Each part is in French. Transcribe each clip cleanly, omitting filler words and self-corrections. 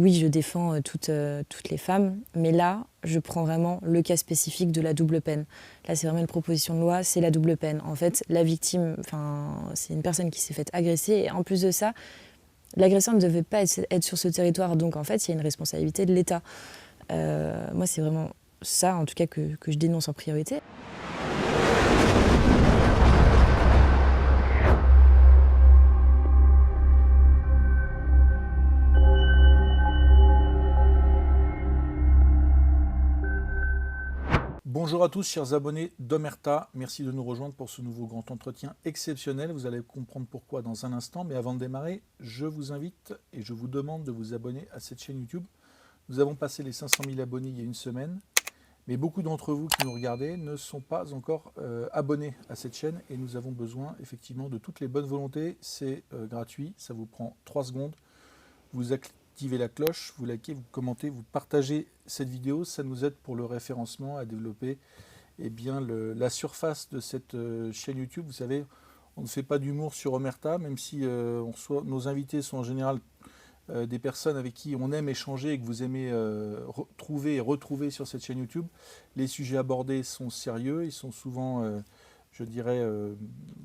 Oui, je défends toutes les femmes, mais là, je prends vraiment le cas spécifique de la double peine. Là, c'est vraiment une proposition de loi, c'est la double peine. En fait, la victime, c'est une personne qui s'est faite agresser, et en plus de ça, l'agresseur ne devait pas être sur ce territoire, donc en fait, il y a une responsabilité de l'État. Moi, c'est vraiment ça, en tout cas, que je dénonce en priorité. Bonjour à tous, chers abonnés d'Omerta. Merci de nous rejoindre pour ce nouveau grand entretien exceptionnel. Vous allez comprendre pourquoi dans un instant. Mais avant de démarrer, je vous invite et je vous demande de vous abonner à cette chaîne YouTube. Nous avons passé les 500 000 abonnés il y a une semaine. Mais beaucoup d'entre vous qui nous regardez ne sont pas encore abonnés à cette chaîne. Et nous avons besoin effectivement de toutes les bonnes volontés. C'est gratuit, ça vous prend 3 secondes. Vous activez la cloche, vous likez, vous commentez, vous partagez cette vidéo. Ça nous aide pour le référencement à développer la surface de cette chaîne YouTube. Vous savez, on ne fait pas d'humour sur Omerta, même si nos invités sont en général des personnes avec qui on aime échanger et que vous aimez trouver et retrouver sur cette chaîne YouTube. Les sujets abordés sont sérieux, ils sont souvent,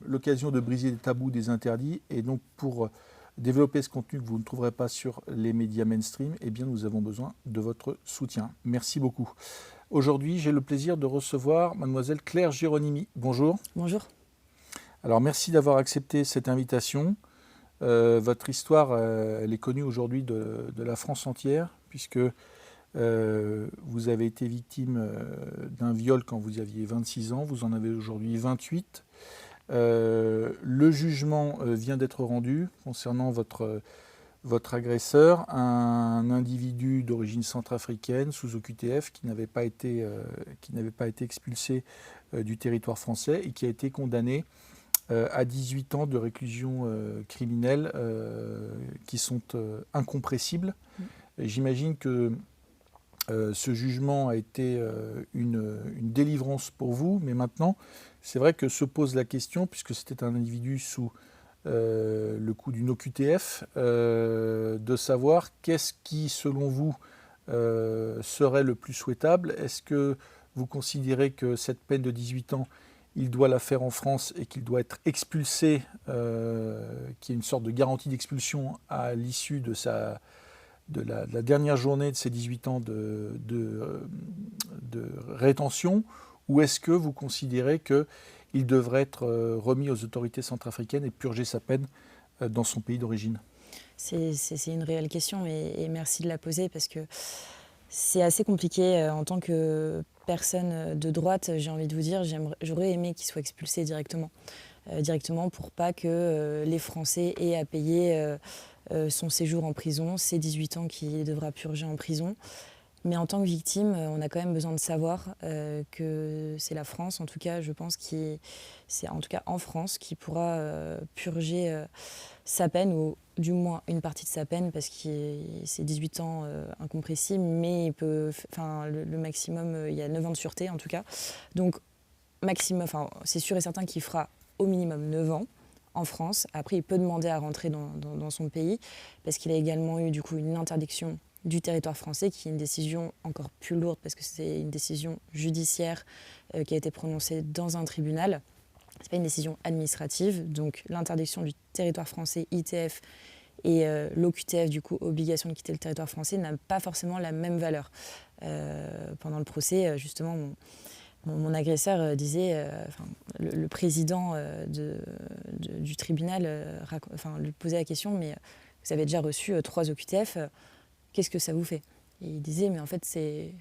l'occasion de briser des tabous, des interdits. Et donc pour développer ce contenu que vous ne trouverez pas sur les médias mainstream, eh bien nous avons besoin de votre soutien. Merci beaucoup. Aujourd'hui, j'ai le plaisir de recevoir mademoiselle Claire Géronimi. Bonjour. Bonjour. Alors merci d'avoir accepté cette invitation. Votre histoire, elle est connue aujourd'hui de la France entière, puisque vous avez été victime d'un viol quand vous aviez 26 ans, vous en avez aujourd'hui 28. Le jugement vient d'être rendu concernant votre agresseur, un individu d'origine centrafricaine sous OQTF qui n'avait pas été expulsé du territoire français et qui a été condamné à 18 ans de réclusion criminelle qui sont incompressibles. J'imagine que ce jugement a été une délivrance pour vous, mais maintenant, c'est vrai que se pose la question, puisque c'était un individu sous le coup d'une OQTF, de savoir qu'est-ce qui, selon vous, serait le plus souhaitable. Est-ce que vous considérez que cette peine de 18 ans, il doit la faire en France et qu'il doit être expulsé, qu'il y ait une sorte de garantie d'expulsion à l'issue de la dernière journée de ses 18 ans de rétention, ou est-ce que vous considérez qu'il devrait être remis aux autorités centrafricaines et purger sa peine dans son pays d'origine? C'est une réelle question et merci de la poser parce que c'est assez compliqué en tant que personne de droite, j'ai envie de vous dire, j'aurais aimé qu'il soit expulsé directement pour pas que les Français aient à payer son séjour en prison, ses 18 ans qu'il devra purger en prison. Mais en tant que victime, on a quand même besoin de savoir que c'est la France, en tout cas, je pense, c'est en tout cas en France, qui pourra purger sa peine, ou du moins une partie de sa peine, parce que c'est 18 ans incompressible, mais le maximum, il y a 9 ans de sûreté en tout cas. Donc, c'est sûr et certain qu'il fera au minimum 9 ans en France. Après, il peut demander à rentrer dans son pays, parce qu'il a également eu du coup une interdiction du territoire français, qui est une décision encore plus lourde, parce que c'est une décision judiciaire qui a été prononcée dans un tribunal. Ce n'est pas une décision administrative, donc l'interdiction du territoire français, ITF, et l'OQTF, du coup, obligation de quitter le territoire français, n'a pas forcément la même valeur. Pendant le procès, justement, mon agresseur disait, le président du tribunal lui posait la question, mais vous avez déjà reçu 3 OQTF, qu'est-ce que ça vous fait? Et il disait, mais en fait, c'est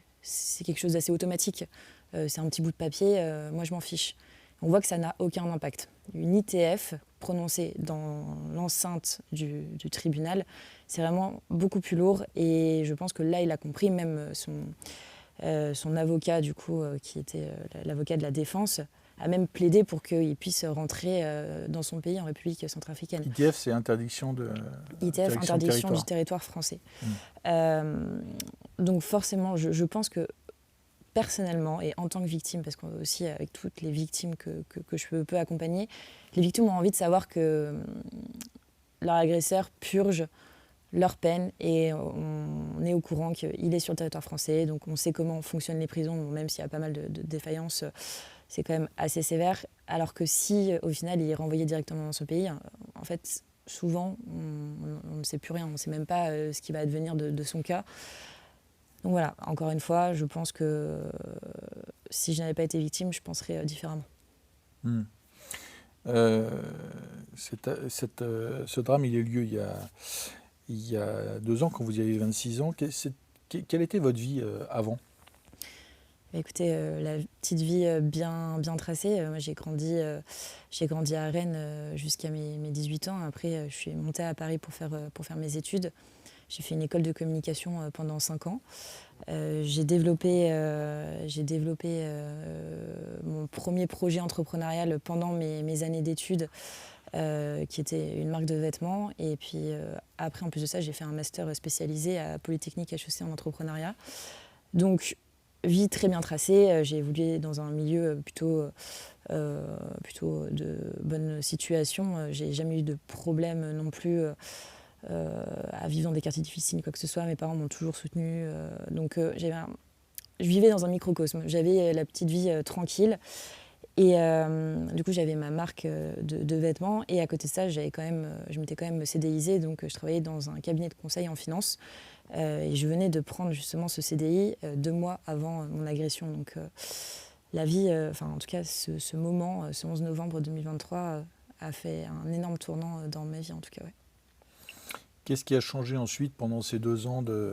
quelque chose d'assez automatique. C'est un petit bout de papier, moi je m'en fiche. On voit que ça n'a aucun impact. Une ITF prononcée dans l'enceinte du tribunal, c'est vraiment beaucoup plus lourd. Et je pense que là, il a compris, même son avocat, du coup, qui était l'avocat de la défense, a même plaidé pour qu'il puisse rentrer dans son pays, en République centrafricaine. ITF, c'est interdiction interdiction du territoire français. Donc forcément, je pense que personnellement, et en tant que victime, parce qu'aussi avec toutes les victimes que je peux accompagner, les victimes ont envie de savoir que leur agresseur purge leur peine et on est au courant qu'il est sur le territoire français, donc on sait comment fonctionnent les prisons, même s'il y a pas mal de défaillances, c'est quand même assez sévère. Alors que si au final il est renvoyé directement dans ce pays, en fait souvent on ne sait plus rien, on ne sait même pas ce qui va advenir de son cas. Donc voilà, encore une fois, je pense que si je n'avais pas été victime, je penserais différemment. Mmh. Ce drame, il a eu lieu il y a 2 ans, quand vous aviez 26 ans. Quelle était votre vie avant? Écoutez, la petite vie bien tracée. Moi, j'ai grandi à Rennes jusqu'à mes 18 ans. Après, je suis montée à Paris pour faire mes études. J'ai fait une école de communication pendant 5 ans. J'ai développé mon premier projet entrepreneurial pendant mes années d'études, qui était une marque de vêtements. Et puis après, en plus de ça, j'ai fait un master spécialisé à Polytechnique HEC en entrepreneuriat. Donc, vie très bien tracée. J'ai évolué dans un milieu plutôt de bonne situation. J'ai jamais eu de problème non plus à vivre dans des quartiers difficiles ni quoi que ce soit. Mes parents m'ont toujours soutenue. Donc je vivais dans un microcosme. J'avais la petite vie tranquille. Et du coup, j'avais ma marque de vêtements. Et à côté de ça, je m'étais quand même CDIsée. Donc je travaillais dans un cabinet de conseil en finance. Et je venais de prendre justement ce CDI 2 mois avant mon agression. Donc la vie, en tout cas ce moment, ce 11 novembre 2023, a fait un énorme tournant dans ma vie en tout cas. Ouais. Qu'est-ce qui a changé ensuite pendant ces 2 ans de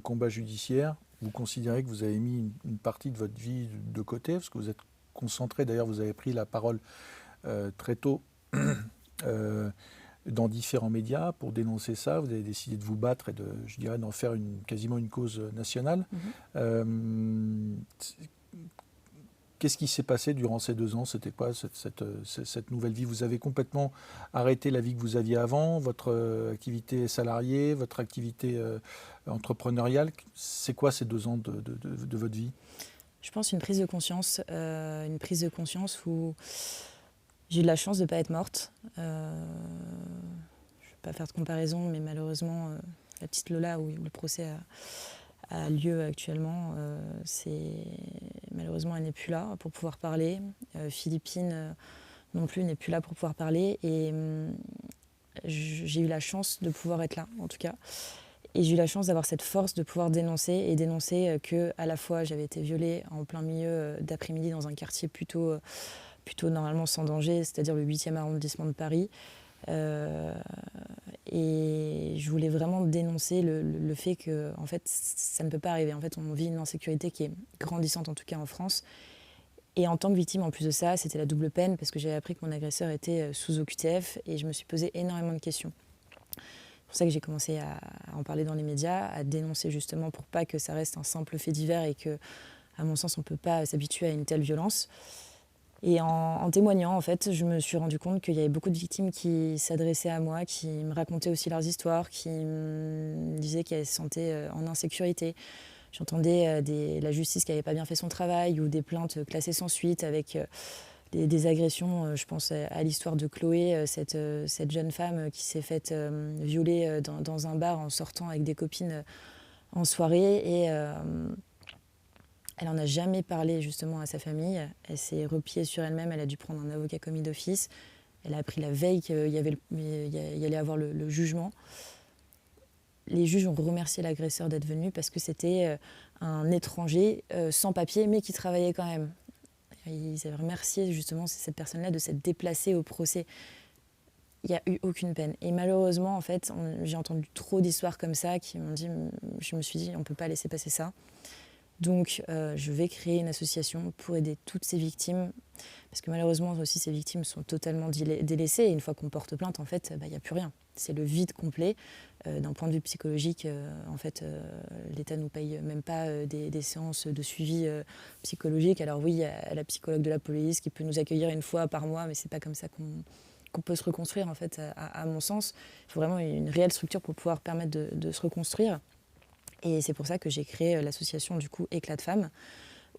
combat judiciaire? Vous considérez que vous avez mis une partie de votre vie de côté, parce que vous êtes concentré, d'ailleurs vous avez pris la parole très tôt dans différents médias pour dénoncer ça. Vous avez décidé de vous battre et je dirais, d'en faire quasiment une cause nationale. Qu'est-ce qui s'est passé durant ces 2 ans? C'était quoi cette nouvelle vie? Vous avez complètement arrêté la vie que vous aviez avant, votre activité salariée, votre activité entrepreneuriale. C'est quoi ces 2 ans de votre vie? Je pense une prise de conscience où j'ai eu de la chance de ne pas être morte. Je ne vais pas faire de comparaison, mais malheureusement, la petite Lola, où le procès a lieu actuellement, malheureusement, elle n'est plus là pour pouvoir parler. Philippine non plus n'est plus là pour pouvoir parler. Et j'ai eu la chance de pouvoir être là, en tout cas. Et j'ai eu la chance d'avoir cette force de pouvoir dénoncer que à la fois j'avais été violée en plein milieu d'après-midi dans un quartier plutôt normalement sans danger, c'est-à-dire le 8e arrondissement de Paris. Et je voulais vraiment dénoncer le fait que en fait, ça ne peut pas arriver. En fait, on vit une insécurité qui est grandissante, en tout cas en France. Et en tant que victime, en plus de ça, c'était la double peine parce que j'avais appris que mon agresseur était sous OQTF et je me suis posé énormément de questions. C'est pour ça que j'ai commencé à en parler dans les médias, à dénoncer justement pour pas que ça reste un simple fait divers et que, à mon sens, on ne peut pas s'habituer à une telle violence. Et en témoignant, en fait, je me suis rendu compte qu'il y avait beaucoup de victimes qui s'adressaient à moi, qui me racontaient aussi leurs histoires, qui me disaient qu'elles se sentaient en insécurité. J'entendais la justice qui n'avait pas bien fait son travail ou des plaintes classées sans suite avec des agressions. Je pense à l'histoire de Chloé, cette jeune femme qui s'est faite violer dans un bar en sortant avec des copines en soirée. Et elle n'en a jamais parlé justement à sa famille. Elle s'est repliée sur elle-même. Elle a dû prendre un avocat commis d'office. Elle a appris la veille qu'il y allait avoir le jugement. Les juges ont remercié l'agresseur d'être venu parce que c'était un étranger sans papier mais qui travaillait quand même. Ils avaient remercié justement cette personne-là de s'être déplacée au procès. Il n'y a eu aucune peine. Et malheureusement, en fait, j'ai entendu trop d'histoires comme ça qui m'ont dit, je me suis dit, on ne peut pas laisser passer ça. Donc, je vais créer une association pour aider toutes ces victimes. Parce que malheureusement, aussi, ces victimes sont totalement délaissées. Et une fois qu'on porte plainte, en fait, il n'y a plus rien. C'est le vide complet. D'un point de vue psychologique, en fait, l'État ne nous paye même pas des séances de suivi psychologique. Alors oui, il y a la psychologue de la police qui peut nous accueillir une fois par mois, mais ce n'est pas comme ça qu'on peut se reconstruire, en fait, à mon sens. Il faut vraiment une réelle structure pour pouvoir permettre de se reconstruire. Et c'est pour ça que j'ai créé l'association du coup Éclat de Femmes,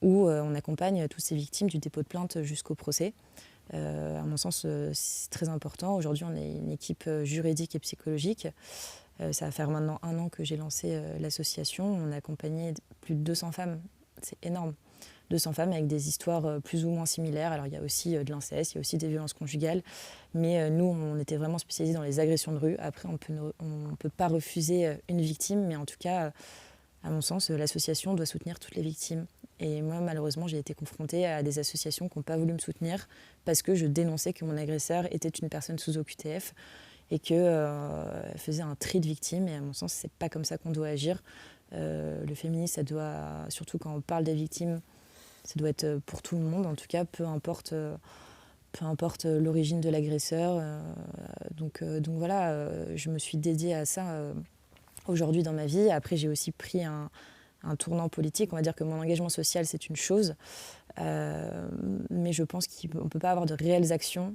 où on accompagne toutes ces victimes du dépôt de plainte jusqu'au procès. À mon sens, c'est très important. Aujourd'hui, on est une équipe juridique et psychologique. Ça va faire maintenant 1 an que j'ai lancé l'association. On a accompagné plus de 200 femmes. C'est énorme. 200 femmes avec des histoires plus ou moins similaires. Alors, il y a aussi de l'inceste, il y a aussi des violences conjugales. Mais nous, on était vraiment spécialisés dans les agressions de rue. Après, on peut pas refuser une victime. Mais en tout cas, à mon sens, l'association doit soutenir toutes les victimes. Et moi, malheureusement, j'ai été confrontée à des associations qui n'ont pas voulu me soutenir parce que je dénonçais que mon agresseur était une personne sous OQTF et qu'elle faisait un tri de victimes. Et à mon sens, c'est pas comme ça qu'on doit agir. Le féminisme, ça doit, surtout quand on parle des victimes, ça doit être pour tout le monde. En tout cas, peu importe l'origine de l'agresseur. Donc voilà, je me suis dédiée à ça aujourd'hui dans ma vie. Après, j'ai aussi pris un tournant politique. On va dire que mon engagement social, c'est une chose. Mais je pense qu'on ne peut pas avoir de réelles actions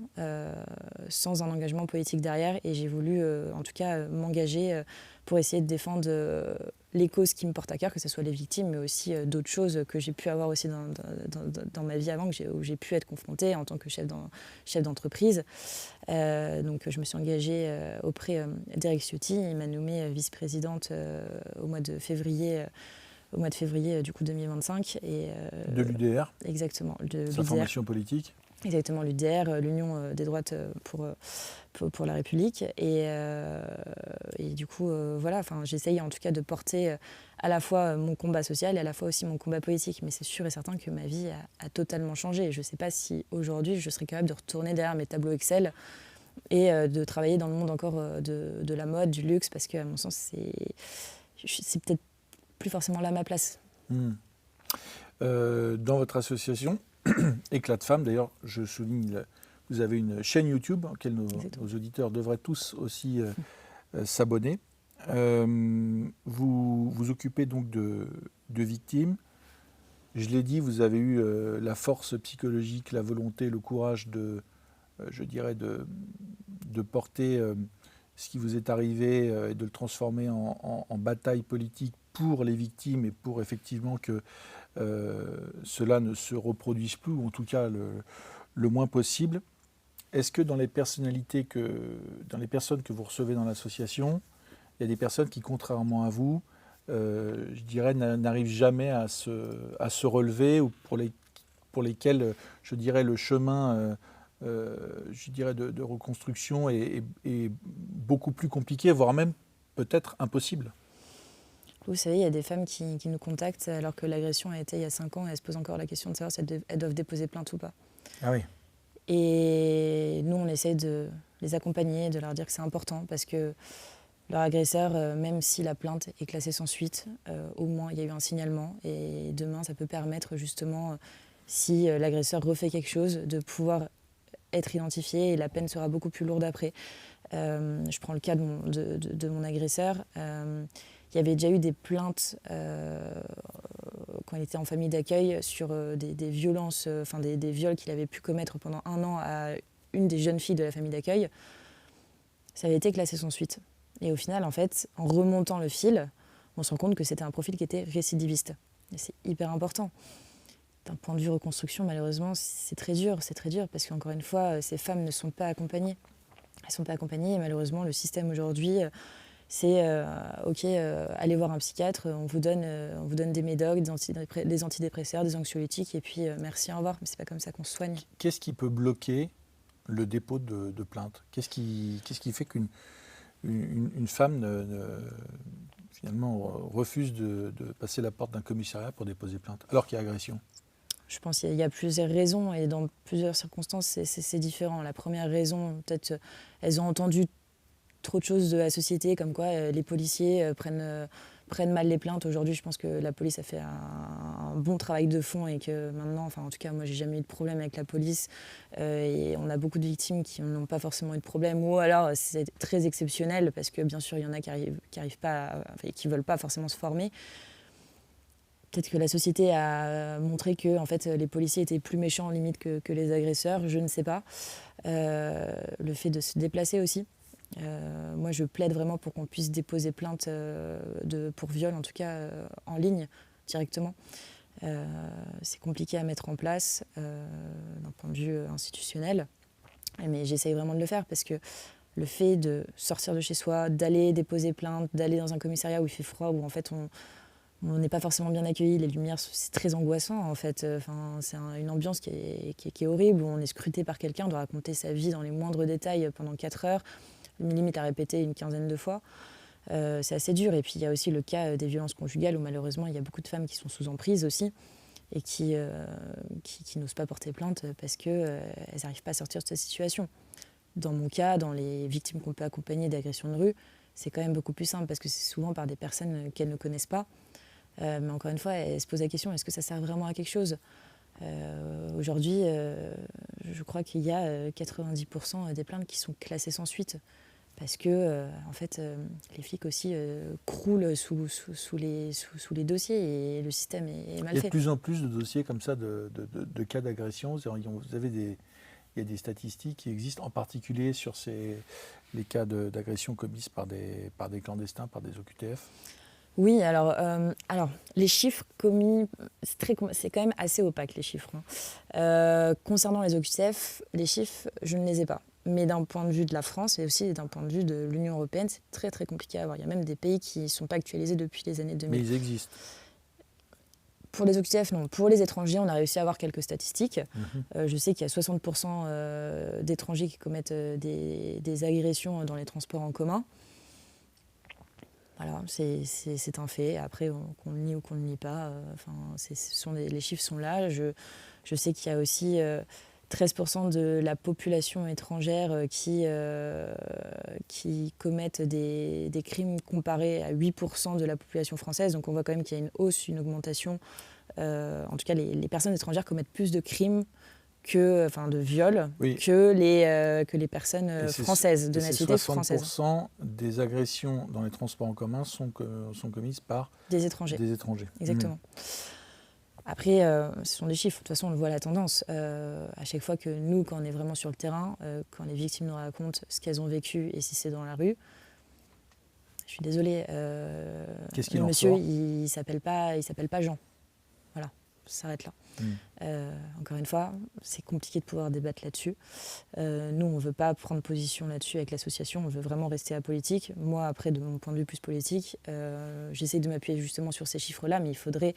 sans un engagement politique derrière. Et j'ai voulu, en tout cas, m'engager pour essayer de défendre les causes qui me portent à cœur, que ce soit les victimes, mais aussi d'autres choses que j'ai pu avoir aussi dans ma vie avant, où j'ai pu être confrontée en tant que chef d'entreprise. Donc je me suis engagée auprès d'Éric Ciotti. Il m'a nommée vice-présidente au mois de février du coup 2025. De l'UDR. Exactement. Sa formation politique. Exactement, l'UDR, l'Union des droites pour la République. Et du coup, voilà, j'essaye en tout cas de porter à la fois mon combat social et à la fois aussi mon combat politique. Mais c'est sûr et certain que ma vie a totalement changé. Je ne sais pas si aujourd'hui je serais capable de retourner derrière mes tableaux Excel et de travailler dans le monde encore de la mode, du luxe, parce qu'à mon sens, c'est peut-être plus forcément là ma place. Dans votre association, Éclat de femmes, d'ailleurs, je souligne, vous avez une chaîne YouTube à laquelle nos auditeurs devraient tous aussi s'abonner. Vous vous occupez donc de victimes. Je l'ai dit, vous avez eu la force psychologique, la volonté, le courage de porter ce qui vous est arrivé et de le transformer en bataille politique pour les victimes et pour effectivement que cela ne se reproduise plus, ou en tout cas le moins possible. Est-ce que dans les personnes que vous recevez dans l'association, il y a des personnes qui, contrairement à vous, je dirais, n'arrivent jamais à se relever, ou pour lesquelles, je dirais, le chemin de reconstruction est beaucoup plus compliqué, voire même peut-être impossible? Vous savez, il y a des femmes qui nous contactent alors que l'agression a été il y a 5 ans et elles se posent encore la question de savoir si elles doivent déposer plainte ou pas. Ah oui. Et nous, on essaye de les accompagner, de leur dire que c'est important parce que leur agresseur, même si la plainte est classée sans suite, au moins il y a eu un signalement. Et demain, ça peut permettre justement, si l'agresseur refait quelque chose, de pouvoir être identifié et la peine sera beaucoup plus lourde après. Je prends le cas de mon agresseur. Il y avait déjà eu des plaintes quand il était en famille d'accueil sur des violences, des viols qu'il avait pu commettre pendant 1 an à une des jeunes filles de la famille d'accueil. Ça avait été classé sans suite. Et au final, en fait, en remontant le fil, on se rend compte que c'était un profil qui était récidiviste. Et c'est hyper important. D'un point de vue reconstruction, malheureusement, c'est très dur parce qu'encore une fois, ces femmes ne sont pas accompagnées. Elles ne sont pas accompagnées et malheureusement, le système aujourd'hui, c'est allez voir un psychiatre, on vous donne des médocs, des antidépresseurs, des anxiolytiques et puis merci, au revoir. Mais c'est pas comme ça qu'on se soigne. Qu'est-ce qui peut bloquer le dépôt de plainte? Qu'est-ce qui fait qu'une femme finalement refuse de passer la porte d'un commissariat pour déposer plainte alors qu'il y a agression? Je pense qu'il y a plusieurs raisons et dans plusieurs circonstances, c'est différent. La première raison, peut-être, elles ont entendu trop de choses de la société, comme quoi les policiers prennent mal les plaintes. Aujourd'hui, je pense que la police a fait un bon travail de fond et que maintenant, en tout cas, moi, j'ai jamais eu de problème avec la police. Et on a beaucoup de victimes qui n'ont pas forcément eu de problème. Ou alors, c'est très exceptionnel parce que, bien sûr, il y en a qui arrivent pas, qui veulent pas forcément se former. Peut-être que la société a montré que en fait, les policiers étaient plus méchants limite que les agresseurs, je ne sais pas. Le fait de se déplacer aussi. Moi, je plaide vraiment pour qu'on puisse déposer plainte pour viol, en tout cas en ligne, directement. C'est compliqué à mettre en place d'un point de vue institutionnel, mais j'essaye vraiment de le faire parce que le fait de sortir de chez soi, d'aller déposer plainte, d'aller dans un commissariat où il fait froid, où en fait on n'est pas forcément bien accueilli, les lumières, c'est très angoissant en fait. C'est une ambiance qui est horrible, où on est scruté par quelqu'un, on doit raconter sa vie dans les moindres détails pendant 4 heures, limite à répéter une quinzaine de fois. C'est assez dur. Et puis il y a aussi le cas des violences conjugales, où malheureusement il y a beaucoup de femmes qui sont sous emprise aussi, et qui n'osent pas porter plainte parce qu'elles n'arrivent pas à sortir de cette situation. Dans mon cas, dans les victimes qu'on peut accompagner d'agressions de rue, c'est quand même beaucoup plus simple, parce que c'est souvent par des personnes qu'elles ne connaissent pas. Mais encore une fois, elles se posent la question, est-ce que ça sert vraiment à quelque chose ? Aujourd'hui, je crois qu'il y a 90% des plaintes qui sont classées sans suite, parce que en fait, les flics aussi croulent sous les dossiers, et le système est mal fait. Il y a de plus en plus de dossiers comme ça, de cas d'agression. Vous avez il y a des statistiques qui existent, en particulier sur les cas d'agression commises par des clandestins, par des OQTF. Oui, alors les chiffres commis, c'est quand même assez opaque, les chiffres. Concernant les OQTF, les chiffres, je ne les ai pas. Mais d'un point de vue de la France et aussi d'un point de vue de l'Union européenne, c'est très très compliqué à avoir. Il y a même des pays qui ne sont pas actualisés depuis les années 2000. Mais ils existent. Pour les OQTF, non. Pour les étrangers, on a réussi à avoir quelques statistiques. Je sais qu'il y a 60% d'étrangers qui commettent des agressions dans les transports en commun. Voilà, c'est un fait. Après, qu'on le nie ou qu'on ne le nie pas, les chiffres sont là. Je sais qu'il y a aussi 13% de la population étrangère qui commettent des crimes comparés à 8% de la population française. Donc on voit quand même qu'il y a une hausse, une augmentation. En tout cas, les personnes étrangères commettent plus de crimes, de viols, oui, que les personnes françaises, de nationalité française. 60% des agressions dans les transports en commun sont commises par des étrangers. Exactement. Après, ce sont des chiffres. De toute façon, on le voit la tendance. À chaque fois que nous, quand on est vraiment sur le terrain, quand les victimes nous racontent ce qu'elles ont vécu et si c'est dans la rue, je suis désolée. Qu'est-ce qu'il le en monsieur, sort ? il s'appelle pas Jean. Voilà, ça s'arrête là. Encore une fois, c'est compliqué de pouvoir débattre là-dessus. Nous, on ne veut pas prendre position là-dessus avec l'association, on veut vraiment rester apolitique. Moi, après, de mon point de vue plus politique, j'essaie de m'appuyer justement sur ces chiffres-là, mais il faudrait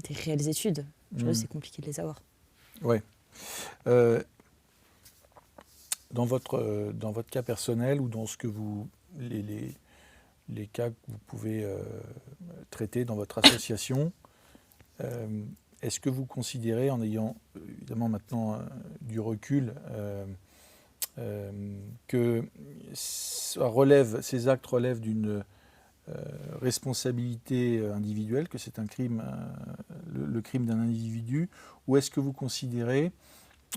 des réelles études. C'est compliqué de les avoir. Oui. Dans votre cas personnel, ou dans ce que les cas que vous pouvez traiter dans votre association, est-ce que vous considérez, en ayant évidemment maintenant du recul, que ces actes relèvent d'une responsabilité individuelle, que c'est un crime, le crime d'un individu, ou est-ce que vous considérez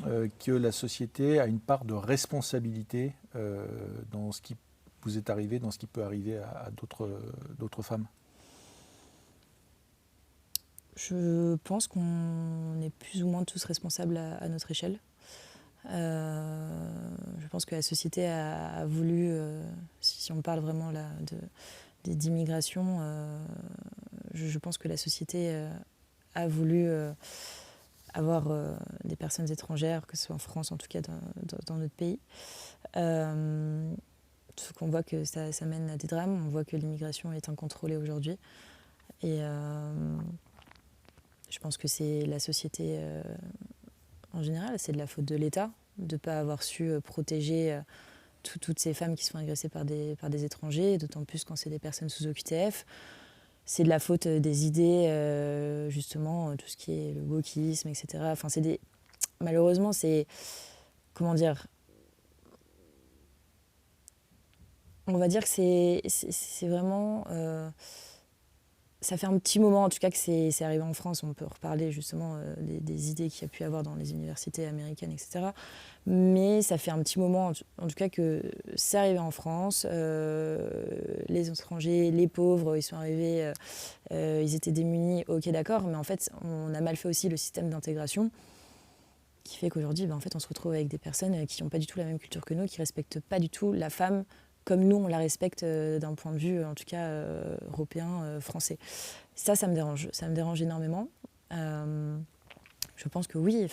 que la société a une part de responsabilité dans ce qui vous est arrivé, dans ce qui peut arriver à d'autres femmes ? Je pense qu'on est plus ou moins tous responsables à notre échelle. Je pense que la société a voulu, si on parle vraiment là d'immigration, je pense que la société a voulu avoir des personnes étrangères, que ce soit en France, en tout cas dans notre pays. Sauf qu'on voit que ça mène à des drames, on voit que l'immigration est incontrôlée aujourd'hui. Et je pense que c'est la société en général, c'est de la faute de l'État de ne pas avoir su protéger toutes ces femmes qui sont agressées par des étrangers, d'autant plus quand c'est des personnes sous OQTF. C'est de la faute des idées, justement, tout ce qui est le wokisme, etc. Enfin, malheureusement, c'est... Comment dire ? On va dire que c'est vraiment... ça fait un petit moment, en tout cas, que c'est arrivé en France. On peut reparler justement des idées qu'il y a pu y avoir dans les universités américaines, etc. Mais ça fait un petit moment, en tout cas, que c'est arrivé en France. Les étrangers, les pauvres, ils sont arrivés, ils étaient démunis, ok, d'accord. Mais en fait, on a mal fait aussi le système d'intégration, qui fait qu'aujourd'hui, en fait, on se retrouve avec des personnes qui n'ont pas du tout la même culture que nous, qui ne respectent pas du tout la femme comme nous, on la respecte d'un point de vue, en tout cas, européen, français. Ça me dérange. Ça me dérange énormément. Je pense que oui,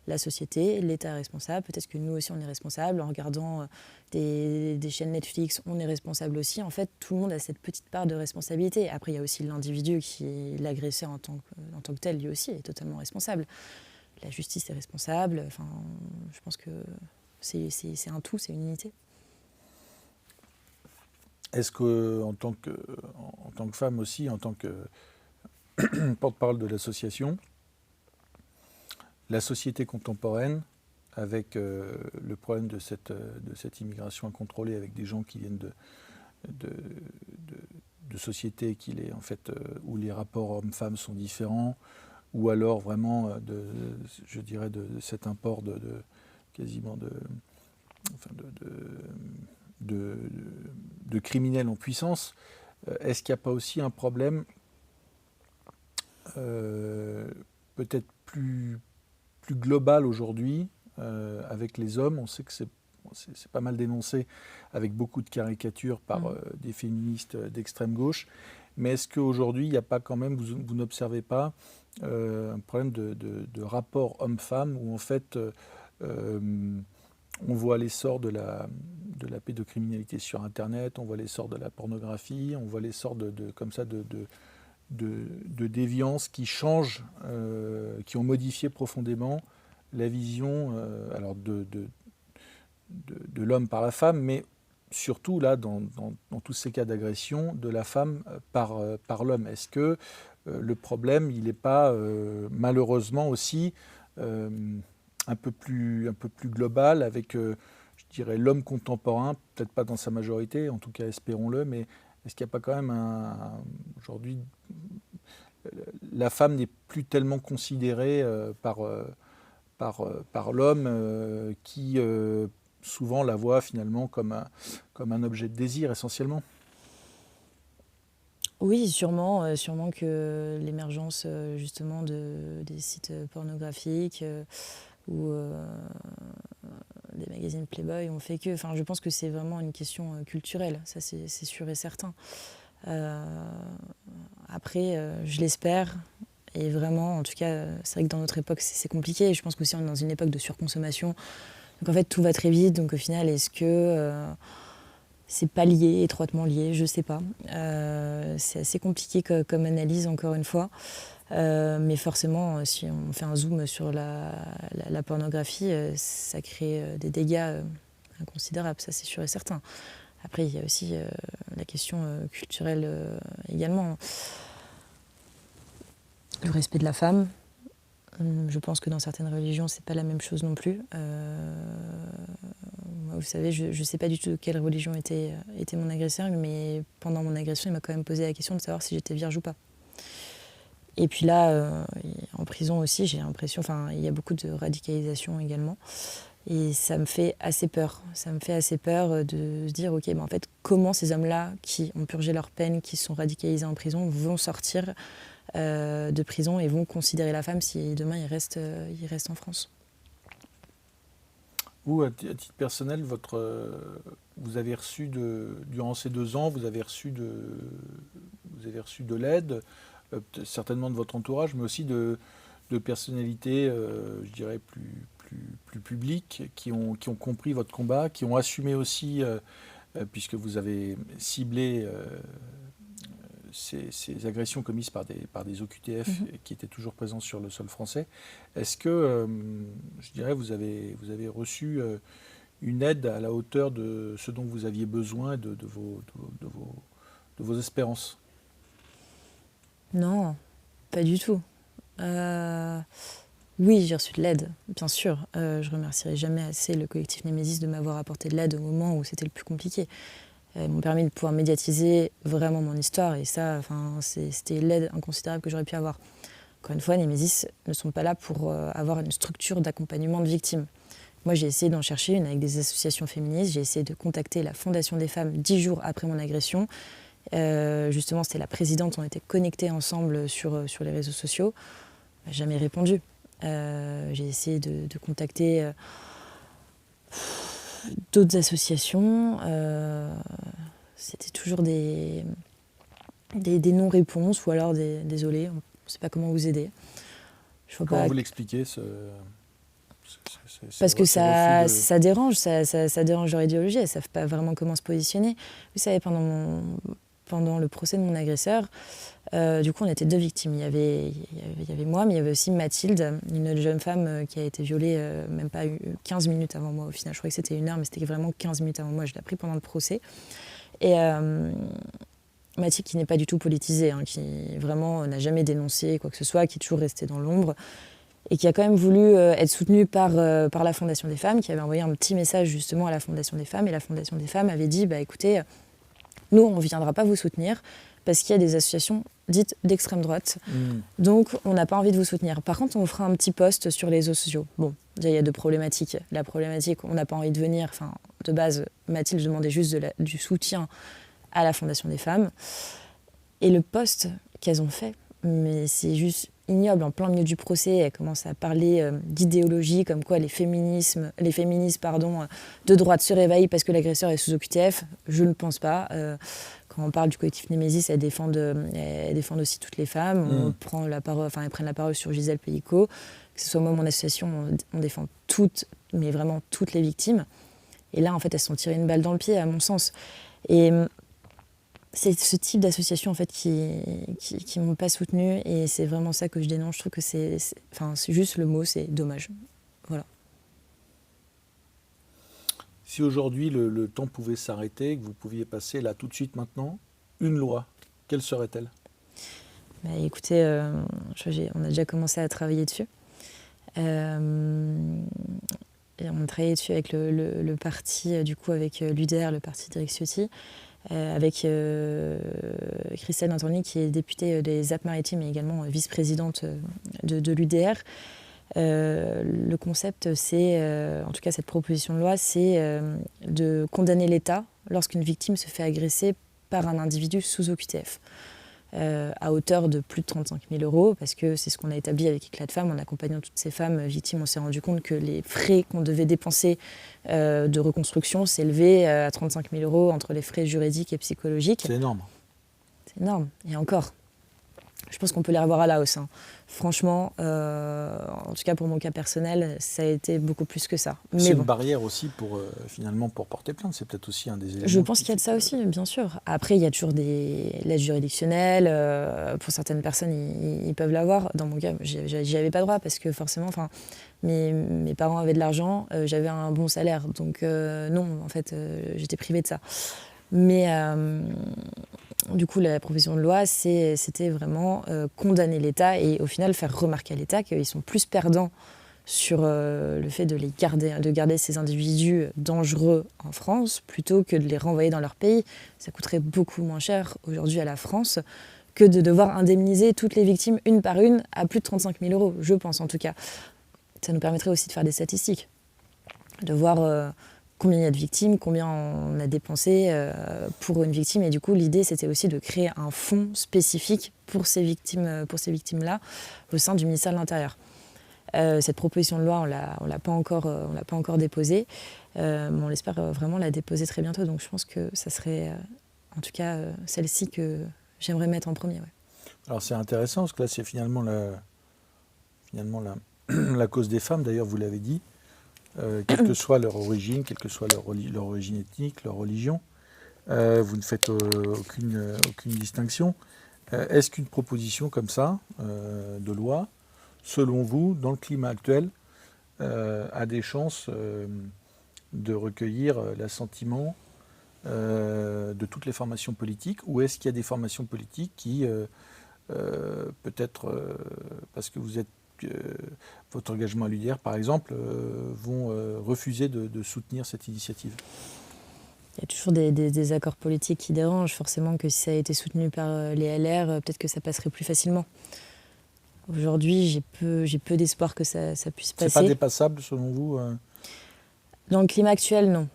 la société, l'État est responsable. Peut-être que nous aussi, on est responsable. En regardant des chaînes Netflix, on est responsable aussi. En fait, tout le monde a cette petite part de responsabilité. Après, il y a aussi l'individu qui est l'agresseur en tant que tel, lui aussi, est totalement responsable. La justice est responsable. Je pense que c'est un tout, c'est une unité. Est-ce qu'en tant que femme aussi, en tant que porte-parole de l'association, la société contemporaine, avec le problème de cette immigration incontrôlée, avec des gens qui viennent de sociétés en fait, où les rapports hommes-femmes sont différents, ou alors vraiment, je dirais, de cet import quasiment de criminels en puissance, est-ce qu'il n'y a pas aussi un problème peut-être plus global aujourd'hui avec les hommes? On sait que c'est pas mal dénoncé avec beaucoup de caricatures par des féministes d'extrême gauche, mais est-ce qu'aujourd'hui il n'y a pas quand même, vous n'observez pas un problème de rapport homme-femme où en fait on voit l'essor de la pédocriminalité sur Internet, on voit l'essor de la pornographie, on voit l'essor comme ça de déviances qui changent, qui ont modifié profondément la vision alors de l'homme par la femme, mais surtout là, dans tous ces cas d'agression, de la femme par l'homme. Est-ce que le problème, il n'est pas malheureusement aussi un peu plus global avec, je dirais, l'homme contemporain, peut-être pas dans sa majorité, en tout cas espérons-le, mais est-ce qu'il n'y a pas quand même aujourd'hui, la femme n'est plus tellement considérée par l'homme qui souvent la voit finalement comme un objet de désir essentiellement? Oui, sûrement que l'émergence justement des sites pornographiques ou des magazines Playboy ont fait que... je pense que c'est vraiment une question culturelle, ça c'est sûr et certain. Après, je l'espère, et vraiment, en tout cas, c'est vrai que dans notre époque, c'est compliqué. Je pense qu'aussi on est dans une époque de surconsommation. Donc en fait, tout va très vite. Donc au final, est-ce que c'est pas lié, étroitement lié? Je sais pas. C'est assez compliqué comme analyse, encore une fois. Mais forcément, si on fait un zoom sur la pornographie, ça crée des dégâts inconsidérables, ça c'est sûr et certain. Après, il y a aussi la question culturelle également. Le respect de la femme. Je pense que dans certaines religions, c'est pas la même chose non plus. Moi, vous savez, je sais pas du tout de quelle religion était mon agresseur, mais pendant mon agression, il m'a quand même posé la question de savoir si j'étais vierge ou pas. Et puis là, en prison aussi, j'ai l'impression, il y a beaucoup de radicalisation également. Et ça me fait assez peur. Ça me fait assez peur de se dire, ok, en fait, comment ces hommes-là qui ont purgé leur peine, qui sont radicalisés en prison, vont sortir de prison et vont considérer la femme si demain ils restent en France. Vous, à titre personnel, vous avez reçu durant ces 2 ans, vous avez reçu de l'aide, certainement de votre entourage, mais aussi de personnalités, je dirais, plus publiques, qui ont compris votre combat, qui ont assumé aussi, puisque vous avez ciblé ces agressions commises par des OQTF qui étaient toujours présents sur le sol français. Est-ce que, je dirais, vous avez reçu une aide à la hauteur de ce dont vous aviez besoin, de vos espérances? Non, pas du tout. Oui, j'ai reçu de l'aide, bien sûr. Je remercierai jamais assez le collectif Némésis de m'avoir apporté de l'aide au moment où c'était le plus compliqué. Ils m'ont permis de pouvoir médiatiser vraiment mon histoire, et ça, c'était l'aide inconsidérable que j'aurais pu avoir. Encore une fois, Némésis ne sont pas là pour avoir une structure d'accompagnement de victimes. Moi, j'ai essayé d'en chercher une avec des associations féministes. J'ai essayé de contacter la Fondation des femmes 10 jours après mon agression. Justement, c'était la présidente, on était connectés ensemble sur les réseaux sociaux. Elle n'a jamais répondu. J'ai essayé de contacter d'autres associations. C'était toujours des non-réponses ou alors des désolé, on ne sait pas comment vous aider. Je vois Comment pas... vous l'expliquez Parce que ce refus de... ça dérange, ça dérange leur idéologie, elles ne savent pas vraiment comment se positionner. Vous savez, pendant le procès de mon agresseur, du coup, on était 2 victimes. Il y avait moi, mais il y avait aussi Mathilde, une jeune femme qui a été violée même pas 15 minutes avant moi au final. Je croyais que c'était 1 heure, mais c'était vraiment 15 minutes avant moi. Je l'ai appris pendant le procès. Et Mathilde, qui n'est pas du tout politisée, hein, qui vraiment n'a jamais dénoncé quoi que ce soit, qui est toujours restée dans l'ombre, et qui a quand même voulu être soutenue par la Fondation des femmes, qui avait envoyé un petit message justement à la Fondation des femmes, et la Fondation des femmes avait dit, écoutez, nous, on ne viendra pas vous soutenir, parce qu'il y a des associations dites d'extrême droite, donc on n'a pas envie de vous soutenir. Par contre, on fera un petit post sur les réseaux sociaux. Bon, déjà, il y a 2 problématiques. La problématique, on n'a pas envie de venir, enfin, de base, Mathilde demandait juste du soutien à la Fondation des femmes. Et le post qu'elles ont fait, mais c'est juste ignoble. En plein milieu du procès, elles commencent à parler d'idéologie, comme quoi les féministes de droite se réveillent parce que l'agresseur est sous OQTF. Je ne pense pas. Quand on parle du collectif Némésis, elles défendent aussi toutes les femmes. Elles prennent la parole sur Gisèle Pellico. Que ce soit moi, mon association, on défend toutes, mais vraiment toutes les victimes. Et là, en fait, elles se sont tirées une balle dans le pied, à mon sens. Et c'est ce type d'association en fait qui m'ont pas soutenue, et c'est vraiment ça que je dénonce. Je trouve que c'est juste le mot, c'est dommage. Voilà. Si aujourd'hui le temps pouvait s'arrêter, que vous pouviez passer là tout de suite maintenant, une loi, quelle serait-elle ? Écoutez, on a déjà commencé à travailler dessus. Et on a travaillé dessus avec le parti, du coup avec l'UDR, le parti d'Éric Ciotti, avec Christelle Anthony, qui est députée des Alpes-Maritimes et également vice-présidente de l'UDR. Le concept, c'est, en tout cas cette proposition de loi, c'est de condamner l'État lorsqu'une victime se fait agresser par un individu sous OQTF. À hauteur de plus de 35 000 €, parce que c'est ce qu'on a établi avec Éclat de Femmes. En accompagnant toutes ces femmes victimes, on s'est rendu compte que les frais qu'on devait dépenser de reconstruction s'élevaient à 35 000 € entre les frais juridiques et psychologiques. C'est énorme. C'est énorme. Et encore, je pense qu'on peut les revoir à la hausse. Hein. Franchement, en tout cas pour mon cas personnel, ça a été beaucoup plus que ça. C'est une barrière aussi finalement pour porter plainte. C'est peut-être aussi un des éléments. Je pense qu'il y a de ça aussi, bien sûr. Après, il y a toujours l'aide juridictionnelle. Pour certaines personnes, ils peuvent l'avoir. Dans mon cas, j'y avais pas droit parce que forcément, mes parents avaient de l'argent, j'avais un bon salaire. Donc non, en fait, j'étais privée de ça. Mais du coup, la proposition de loi, c'était vraiment condamner l'État et au final faire remarquer à l'État qu'ils sont plus perdants sur le fait de garder ces individus dangereux en France plutôt que de les renvoyer dans leur pays. Ça coûterait beaucoup moins cher aujourd'hui à la France que de devoir indemniser toutes les victimes une par une à plus de 35 000 €, je pense en tout cas. Ça nous permettrait aussi de faire des statistiques, de voir combien il y a de victimes, combien on a dépensé pour une victime. Et du coup, l'idée, c'était aussi de créer un fonds spécifique pour ces victimes-là au sein du ministère de l'Intérieur. Cette proposition de loi, on l'a pas encore déposée. Mais on espère vraiment la déposer très bientôt. Donc je pense que ça serait, en tout cas, celle-ci que j'aimerais mettre en premier. Ouais. Alors c'est intéressant, parce que là, c'est finalement la cause des femmes, d'ailleurs, vous l'avez dit. Quelle que soit leur origine, quelle que soit leur origine ethnique, leur religion, vous ne faites aucune distinction. Est-ce qu'une proposition comme ça, de loi, selon vous, dans le climat actuel, a des chances de recueillir l'assentiment de toutes les formations politiques, ou est-ce qu'il y a des formations politiques qui, peut-être parce que vous êtes votre engagement à l'UDR, par exemple, vont refuser de soutenir cette initiative? Il y a toujours des accords politiques qui dérangent. Forcément que si ça a été soutenu par les LR, peut-être que ça passerait plus facilement. Aujourd'hui, j'ai peu d'espoir que ça puisse passer. C'est pas dépassable, selon vous Dans le climat actuel, non.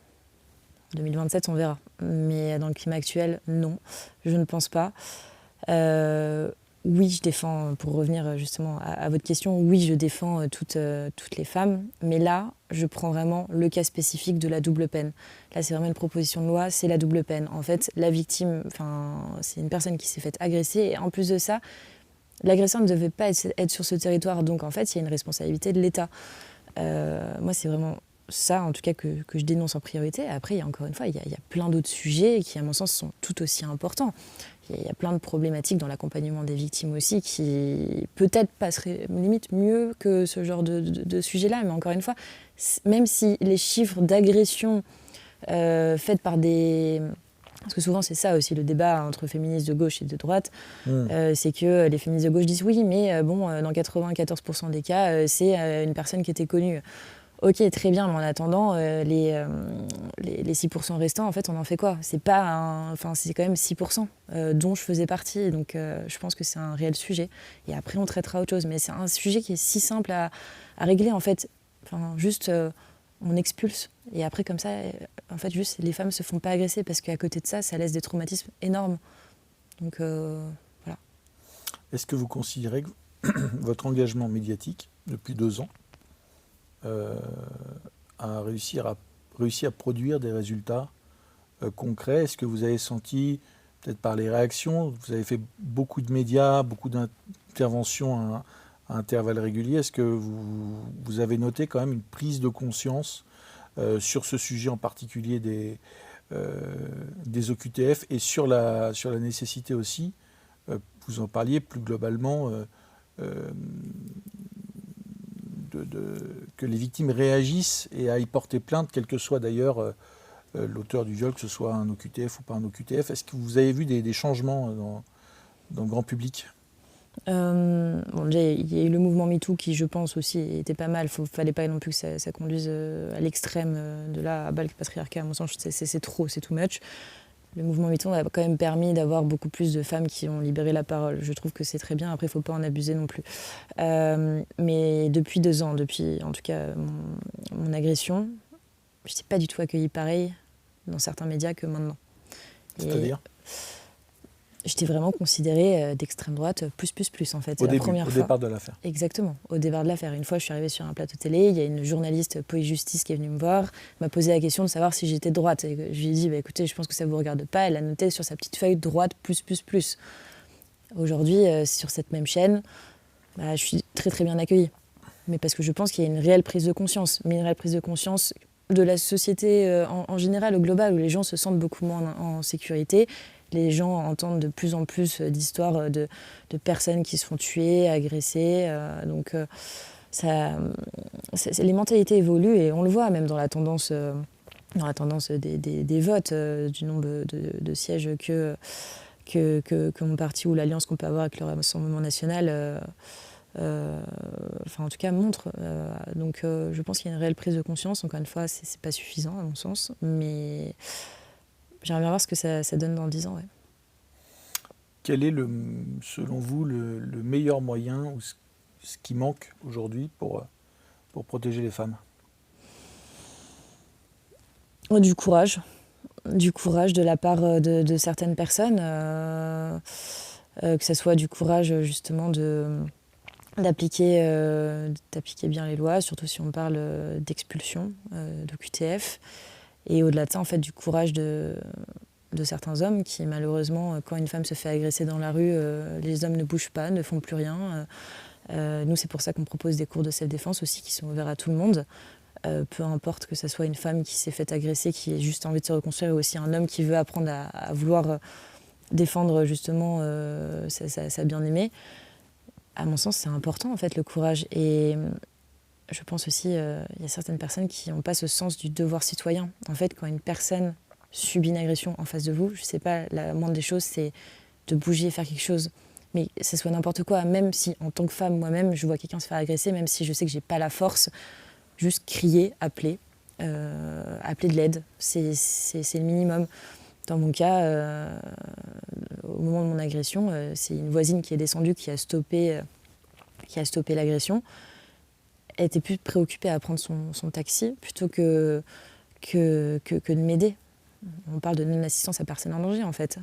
2027, on verra. Mais dans le climat actuel, non. Je ne pense pas. Oui, je défends, pour revenir justement à votre question, oui, je défends toutes les femmes. Mais là, je prends vraiment le cas spécifique de la double peine. Là, c'est vraiment une proposition de loi, c'est la double peine. En fait, la victime, c'est une personne qui s'est faite agresser. Et en plus de ça, L'agresseur ne devait pas être sur ce territoire, donc en fait, il y a une responsabilité de l'État. Moi, c'est vraiment ça, en tout cas, que je dénonce en priorité. Après, il y a encore une fois, il y a plein d'autres sujets qui, à mon sens, sont tout aussi importants. Il y a plein de problématiques dans l'accompagnement des victimes aussi qui, peut-être, passeraient limite mieux que ce genre de sujet-là. Mais encore une fois, même si les chiffres d'agression faites par des... Parce que souvent, c'est ça aussi le débat entre féministes de gauche et de droite. C'est que les féministes de gauche disent oui, mais bon, dans 94% des cas, c'est une personne qui était connue. Ok, très bien, mais en attendant, les 6% restants, en fait, on en fait quoi? C'est pas enfin, c'est quand même 6% dont je faisais partie. Donc, je pense que c'est un réel sujet. Et après, on traitera autre chose. Mais c'est un sujet qui est si simple à régler, en fait. Enfin, juste, on expulse. Et après, comme ça, en fait, juste, les femmes se font pas agresser parce qu'à côté de ça, ça laisse des traumatismes énormes. Donc, voilà. Est-ce que vous considérez que votre engagement médiatique depuis 2 ans a réussi à produire des résultats concrets? Est-ce que vous avez senti, peut-être par les réactions, vous avez fait beaucoup de médias, beaucoup d'interventions à intervalles réguliers, est-ce que vous avez noté quand même une prise de conscience sur ce sujet en particulier des OQTF et sur la nécessité aussi, vous en parliez plus globalement, que les victimes réagissent et aillent porter plainte, quel que soit d'ailleurs l'auteur du viol, que ce soit un OQTF ou pas un OQTF. Est-ce que vous avez vu des changements dans le grand public? Bon, déjà, il y a eu le mouvement MeToo qui, je pense, aussi était pas mal. Il ne fallait pas non plus que ça conduise à l'extrême de là à bas le patriarcat. À mon sens, c'est trop, c'est too much. Le mouvement MeToo a quand même permis d'avoir beaucoup plus de femmes qui ont libéré la parole. Je trouve que c'est très bien. Après, il ne faut pas en abuser non plus. Mais depuis 2 ans, depuis en tout cas mon agression, je n'étais pas du tout accueillie pareil dans certains médias que maintenant. C'est-à-dire? J'étais vraiment considérée d'extrême droite plus en fait. Au départ de l'affaire. Exactement, au départ de l'affaire. Une fois, je suis arrivée sur un plateau télé, il y a une journaliste Police Justice qui est venue me voir, m'a posé la question de savoir si j'étais de droite. Et je lui ai dit, écoutez, je pense que ça ne vous regarde pas. Elle a noté sur sa petite feuille droite plus. Aujourd'hui, sur cette même chaîne, je suis très bien accueillie. Mais parce que je pense qu'il y a une réelle prise de conscience. Mais une réelle prise de conscience de la société en général, au global, où les gens se sentent beaucoup moins en sécurité. Les gens entendent de plus en plus d'histoires de personnes qui se font tuer, agressées. Les mentalités évoluent et on le voit même dans la tendance des votes, du nombre de sièges que mon parti ou l'alliance qu'on peut avoir avec le Rassemblement national en tout cas montre. Je pense qu'il y a une réelle prise de conscience. Encore une fois, c'est pas suffisant à mon sens, mais j'aimerais bien voir ce que ça donne dans 10 ans. Ouais. Quel est, selon vous, le meilleur moyen ou ce qui manque aujourd'hui pour protéger les femmes? Du courage de la part de certaines personnes, que ce soit du courage justement d'appliquer bien les lois, surtout si on parle d'expulsion, de QTF. Et au-delà de ça, en fait, du courage de certains hommes qui, malheureusement, quand une femme se fait agresser dans la rue, les hommes ne bougent pas, ne font plus rien. Nous, c'est pour ça qu'on propose des cours de self-défense aussi qui sont ouverts à tout le monde. Peu importe que ce soit une femme qui s'est fait agresser, qui a juste envie de se reconstruire, ou aussi un homme qui veut apprendre à vouloir défendre justement sa bien-aimée. À mon sens, c'est important, en fait, le courage. Et je pense aussi, il y a certaines personnes qui n'ont pas ce sens du devoir citoyen. En fait, quand une personne subit une agression en face de vous, je ne sais pas, la moindre des choses, c'est de bouger, faire quelque chose. Mais que ce soit n'importe quoi, même si, en tant que femme, moi-même, je vois quelqu'un se faire agresser, même si je sais que je n'ai pas la force, juste crier, appeler de l'aide. C'est le minimum. Dans mon cas, au moment de mon agression, c'est une voisine qui est descendue, qui a stoppé l'agression. Elle était plus préoccupée à prendre son taxi plutôt que de m'aider. On parle de non-assistance à personne en danger, en fait.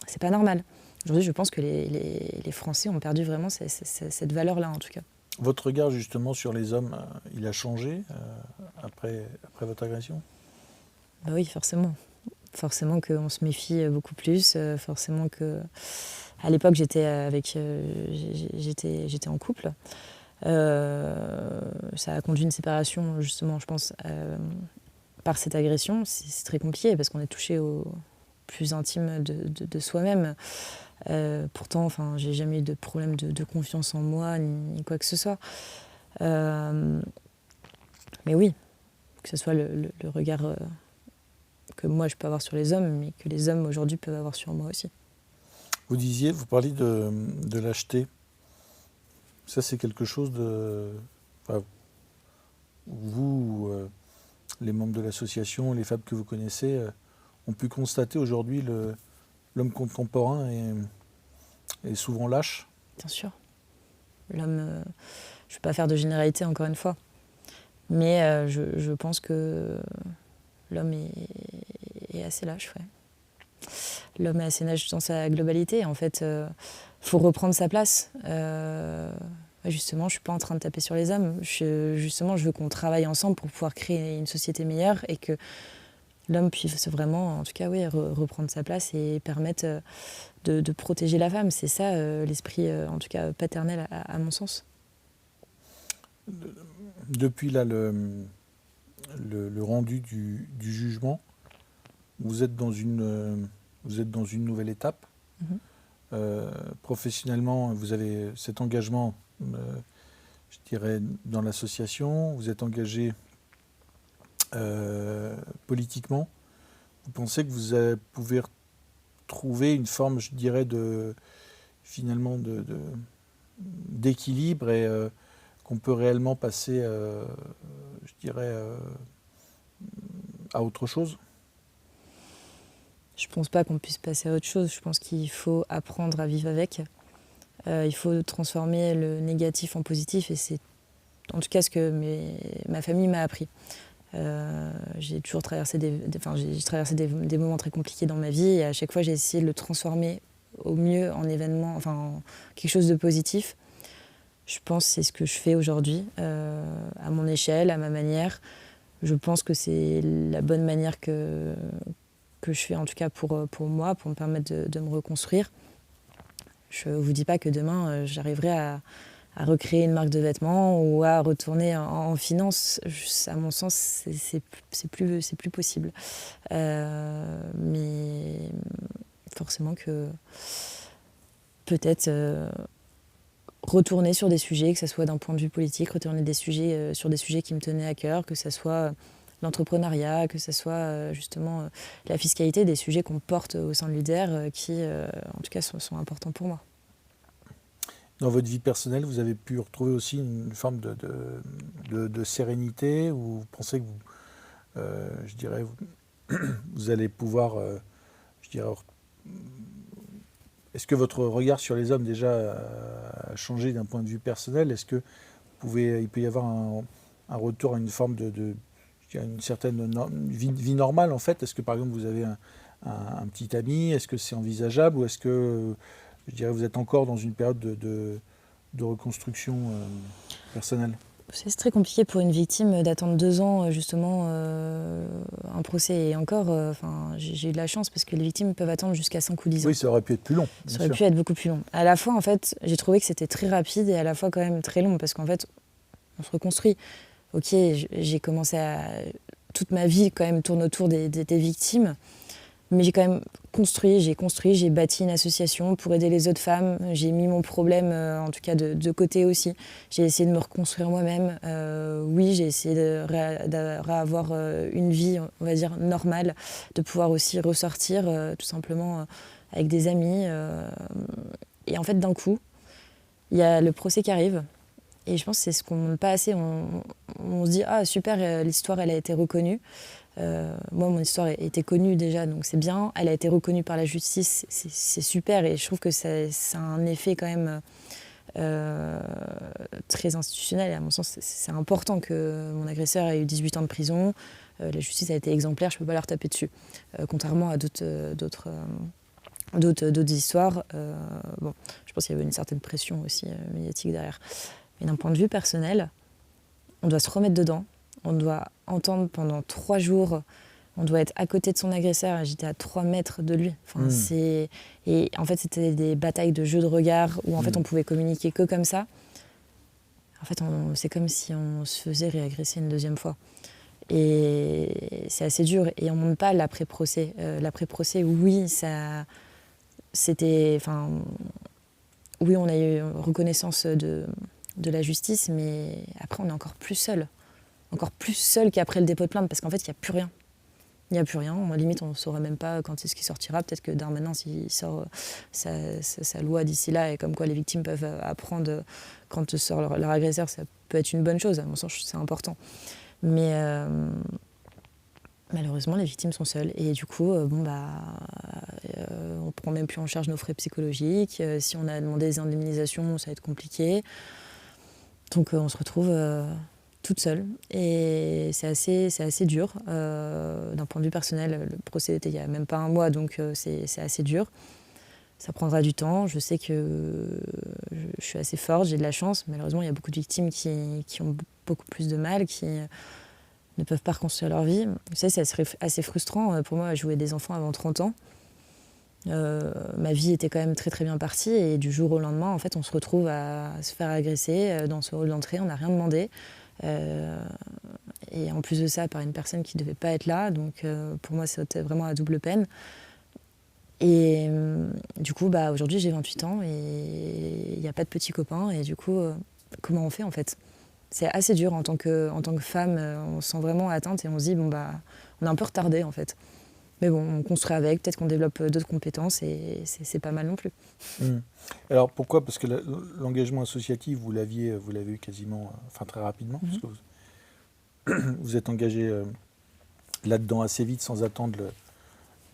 C'est pas normal. Aujourd'hui, je pense que les Français ont perdu vraiment cette valeur-là, en tout cas. Votre regard, justement, sur les hommes, il a changé après votre agression? Oui, forcément. Forcément qu'on se méfie beaucoup plus, forcément que... À l'époque, j'étais en couple. Ça a conduit à une séparation, justement, je pense, par cette agression. C'est très compliqué parce qu'on est touché au plus intime de soi-même. Pourtant, j'ai jamais eu de problème de confiance en moi, ni quoi que ce soit. Mais oui, que ce soit le regard que moi je peux avoir sur les hommes, mais que les hommes aujourd'hui peuvent avoir sur moi aussi. Vous parliez de lâcheté. Ça, c'est quelque chose de... Enfin, vous, les membres de l'association, les femmes que vous connaissez, ont pu constater aujourd'hui l'homme contemporain est souvent lâche. Bien sûr. L'homme, je ne vais pas faire de généralité encore une fois, mais je pense que l'homme est assez lâche, ouais. L'homme est assez lâche dans sa globalité. En fait, faut reprendre sa place. Justement, je ne suis pas en train de taper sur les hommes. Je veux qu'on travaille ensemble pour pouvoir créer une société meilleure et que l'homme puisse vraiment, en tout cas, oui, reprendre sa place et permettre de protéger la femme. C'est ça l'esprit, en tout cas, paternel à mon sens. Depuis là, le rendu du jugement, vous êtes dans une nouvelle étape. Professionnellement, vous avez cet engagement, je dirais, dans l'association. Vous êtes engagé politiquement. Vous pensez que vous pouvez trouver une forme, je dirais, finalement d'équilibre et qu'on peut réellement passer, je dirais, à autre chose? Je ne pense pas qu'on puisse passer à autre chose. Je pense qu'il faut apprendre à vivre avec. Il faut transformer le négatif en positif et c'est en tout cas ce que ma famille m'a appris. J'ai toujours traversé des moments très compliqués dans ma vie et à chaque fois j'ai essayé de le transformer au mieux en événement, en quelque chose de positif. Je pense que c'est ce que je fais aujourd'hui, à mon échelle, à ma manière. Je pense que c'est la bonne manière que je fais, en tout cas pour moi, pour me permettre de me reconstruire. Je ne vous dis pas que demain, j'arriverai à recréer une marque de vêtements ou à retourner en finance. À mon sens, c'est plus possible. Mais forcément que peut-être retourner sur des sujets, que ce soit d'un point de vue politique, retourner sur des sujets qui me tenaient à cœur, que ce soit l'entrepreneuriat, que ce soit justement la fiscalité, des sujets qu'on porte au sein de l'UDER qui, en tout cas, sont importants pour moi. Dans votre vie personnelle, vous avez pu retrouver aussi une forme de sérénité où vous pensez que je dirais, vous allez pouvoir, je dirais, est-ce que votre regard sur les hommes déjà a changé d'un point de vue personnel? Est-ce que il peut y avoir un retour à une forme une certaine vie normale en fait? Est-ce que par exemple vous avez un petit ami? Est-ce que c'est envisageable ou est-ce que je dirais vous êtes encore dans une période de reconstruction personnelle? C'est très compliqué pour une victime d'attendre 2 ans justement un procès. Et encore, j'ai eu de la chance parce que les victimes peuvent attendre jusqu'à 5 ou 10 ans. Oui, ça aurait pu être plus long. Ça aurait pu être beaucoup plus long. À la fois, en fait, j'ai trouvé que c'était très rapide et à la fois quand même très long parce qu'en fait, on se reconstruit. Ok, j'ai commencé toute ma vie quand même tourne autour des victimes. Mais j'ai quand même j'ai bâti une association pour aider les autres femmes. J'ai mis mon problème, en tout cas, de côté aussi. J'ai essayé de me reconstruire moi-même. Oui, j'ai essayé de réavoir une vie, on va dire, normale, de pouvoir aussi ressortir, tout simplement, avec des amis. Et en fait, d'un coup, il y a le procès qui arrive. Et je pense que c'est ce qu'on ne montre pas assez. On se dit, ah super, l'histoire, elle a été reconnue. Moi, mon histoire était connue déjà, donc c'est bien. Elle a été reconnue par la justice, c'est super. Et je trouve que ça a un effet quand même très institutionnel. Et à mon sens, c'est important que mon agresseur ait eu 18 ans de prison. La justice a été exemplaire, je ne peux pas leur taper dessus. Contrairement à d'autres histoires. Bon, je pense qu'il y avait une certaine pression aussi médiatique derrière. Mais d'un point de vue personnel, on doit se remettre dedans. On doit entendre pendant 3 jours on doit être à côté de son agresseur. J'étais à 3 mètres de lui. Enfin, Et en fait, c'était des batailles de jeux de regard où en fait, on pouvait communiquer que comme ça. En fait, c'est comme si on se faisait réagresser une deuxième fois. Et c'est assez dur. Et on ne monte pas l'après-procès. L'après-procès, oui, c'était... Enfin, oui, on a eu reconnaissance de la justice, mais après, on est encore plus seul. Encore plus seul qu'après le dépôt de plainte, parce qu'en fait, il n'y a plus rien. Il n'y a plus rien. Limite, on ne saura même pas quand est-ce qu'il sortira. Peut-être que Darmanin, s'il sort sa loi d'ici là, et comme quoi les victimes peuvent apprendre quand sort leur agresseur, ça peut être une bonne chose. À mon sens, c'est important. Mais malheureusement, les victimes sont seules. Et du coup, on ne prend même plus en charge nos frais psychologiques. Si on a demandé des indemnisations, ça va être compliqué. Donc, on se retrouve toute seule. Et c'est assez dur. D'un point de vue personnel, le procès était il n'y a même pas un mois, donc c'est assez dur. Ça prendra du temps. Je sais que je suis assez forte, j'ai de la chance. Malheureusement, il y a beaucoup de victimes qui ont beaucoup plus de mal, qui ne peuvent pas reconstruire leur vie. Vous savez, c'est assez frustrant. Pour moi, jouer des enfants avant 30 ans. Ma vie était quand même très très bien partie et du jour au lendemain, en fait, on se retrouve à se faire agresser dans ce hall d'entrée. On n'a rien demandé. Et en plus de ça, par une personne qui ne devait pas être là. Donc pour moi, c'était vraiment à double peine. Et du coup, aujourd'hui, j'ai 28 ans et il n'y a pas de petits copains. Et du coup, comment on fait en fait ? C'est assez dur en tant que femme. On se sent vraiment atteinte et on se dit, on est un peu retardé en fait. Mais bon, on construit avec, peut-être qu'on développe d'autres compétences et c'est pas mal non plus. Alors pourquoi ? Parce que l'engagement associatif, vous l'avez eu quasiment, très rapidement, parce que vous êtes engagé là-dedans assez vite sans attendre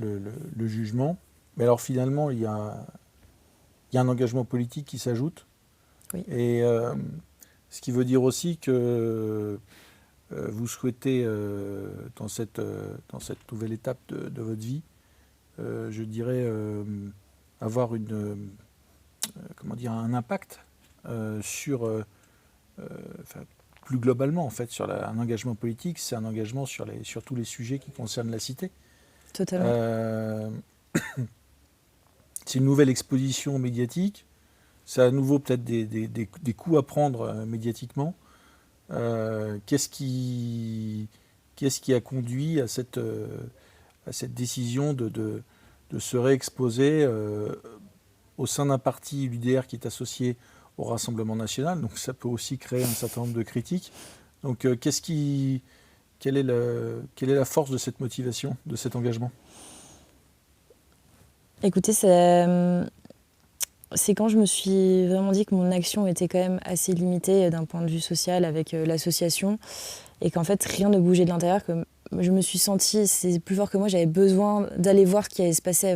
le jugement. Mais alors finalement, il y a un engagement politique qui s'ajoute. Oui. Et ce qui veut dire aussi que vous souhaitez, dans cette nouvelle étape de votre vie, je dirais, avoir un impact sur, plus globalement en fait, sur un engagement politique. C'est un engagement sur tous les sujets qui concernent la cité. Totalement. C'est une nouvelle exposition médiatique. C'est à nouveau peut-être des coups à prendre médiatiquement. Qu'est-ce qui a conduit à cette décision de se réexposer au sein d'un parti, l'UDR, qui est associé au Rassemblement national, donc ça peut aussi créer un certain nombre de critiques. Donc quelle est la force de cette motivation, de cet engagement ? Écoutez, c'est quand je me suis vraiment dit que mon action était quand même assez limitée d'un point de vue social avec l'association et qu'en fait rien ne bougeait de l'intérieur, que je me suis sentie, c'est plus fort que moi, j'avais besoin d'aller voir ce qui se passait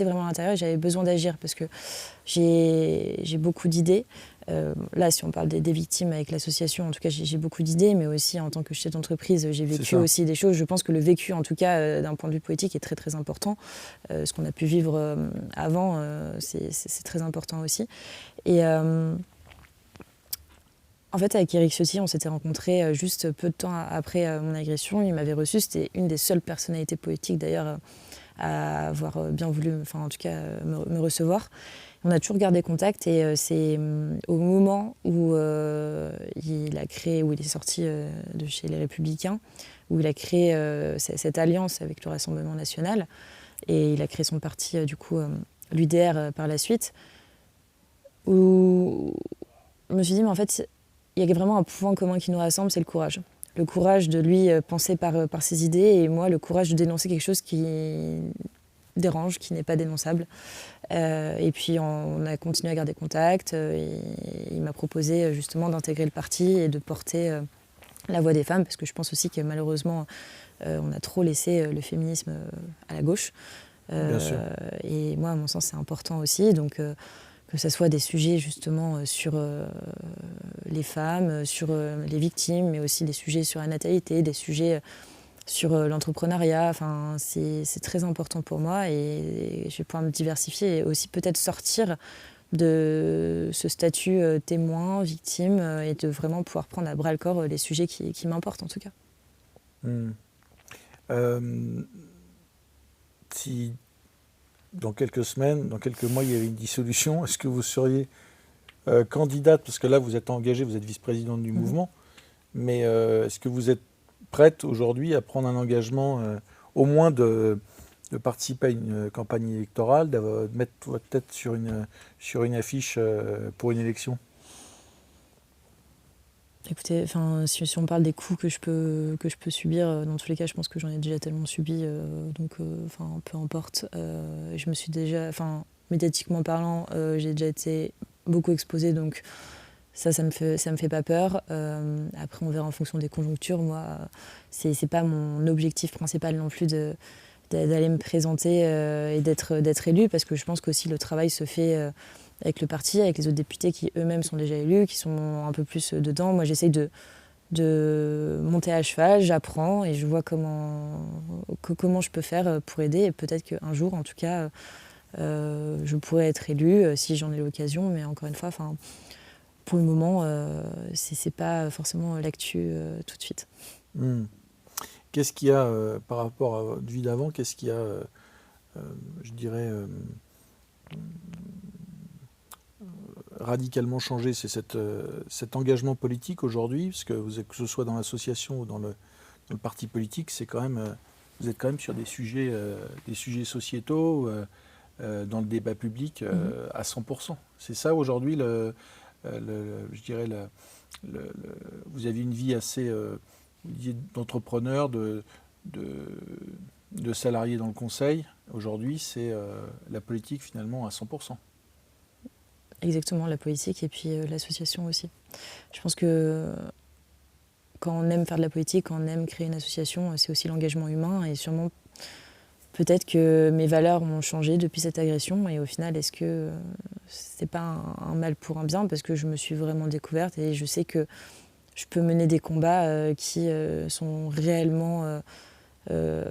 vraiment à l'intérieur et j'avais besoin d'agir parce que j'ai beaucoup d'idées. Là, si on parle des victimes avec l'association, en tout cas, j'ai beaucoup d'idées, mais aussi en tant que chef d'entreprise, j'ai vécu aussi des choses. Je pense que le vécu, en tout cas, d'un point de vue politique, est très, très important. Ce qu'on a pu vivre avant, c'est très important aussi. Et en fait, avec Éric Ciotti, on s'était rencontrés juste peu de temps après mon agression. Il m'avait reçu, c'était une des seules personnalités politiques, d'ailleurs, à avoir bien voulu, en tout cas, me recevoir. On a toujours gardé contact et c'est au moment où il est sorti de chez les Républicains, où il a créé cette alliance avec le Rassemblement national et il a créé son parti, l'UDR par la suite, où je me suis dit, mais en fait, il y a vraiment un point commun qui nous rassemble, c'est le courage. Le courage de lui penser par ses idées et moi, le courage de dénoncer quelque chose qui dérange, qui n'est pas dénonçable. Et puis on a continué à garder contact et il m'a proposé justement d'intégrer le parti et de porter la voix des femmes parce que je pense aussi que malheureusement on a trop laissé le féminisme à la gauche. Bien sûr. Et moi à mon sens c'est important aussi, donc que ce soit des sujets justement sur les femmes, sur les victimes, mais aussi des sujets sur la natalité, des sujets sur l'entrepreneuriat, c'est très important pour moi et je vais pouvoir me diversifier et aussi peut-être sortir de ce statut témoin, victime et de vraiment pouvoir prendre à bras le corps les sujets qui m'importent en tout cas. Si dans quelques semaines, dans quelques mois, il y avait une dissolution, est-ce que vous seriez candidate, parce que là vous êtes engagée, vous êtes vice-présidente du mouvement, mais est-ce que vous êtes prête aujourd'hui à prendre un engagement au moins de participer à une campagne électorale, de mettre votre tête sur une affiche pour une élection? Écoutez, si on parle des coups que je peux subir, dans tous les cas, je pense que j'en ai déjà tellement subi, donc peu importe. Je me suis déjà, médiatiquement parlant, j'ai déjà été beaucoup exposée, donc ça me fait pas peur. Après, on verra en fonction des conjonctures. Moi, c'est pas mon objectif principal non plus d'aller me présenter et d'être élue, parce que je pense qu'aussi le travail se fait avec le parti, avec les autres députés qui eux-mêmes sont déjà élus, qui sont un peu plus dedans. Moi, j'essaye de monter à cheval, j'apprends et je vois comment je peux faire pour aider. Et peut-être qu'un jour, en tout cas, je pourrais être élue si j'en ai l'occasion. Mais encore une fois, pour le moment, c'est pas forcément l'actu tout de suite. Qu'est-ce qu'il y a par rapport à votre vie d'avant? Qu'est-ce qu'il y a, je dirais, radicalement changé? C'est cet engagement politique aujourd'hui, parce que ce soit dans l'association ou dans le parti politique, c'est quand même, vous êtes quand même sur des sujets sociétaux, dans le débat public à 100%. C'est ça aujourd'hui, je dirais, vous avez une vie assez d'entrepreneur, de salarié dans le conseil. Aujourd'hui, c'est la politique finalement à 100%. Exactement, la politique et puis l'association aussi. Je pense que quand on aime faire de la politique, quand on aime créer une association, c'est aussi l'engagement humain. Et sûrement, peut-être que mes valeurs ont changé depuis cette agression. Et au final, est-ce que c'est pas un mal pour un bien? Parce que je me suis vraiment découverte et je sais que je peux mener des combats qui sont réellement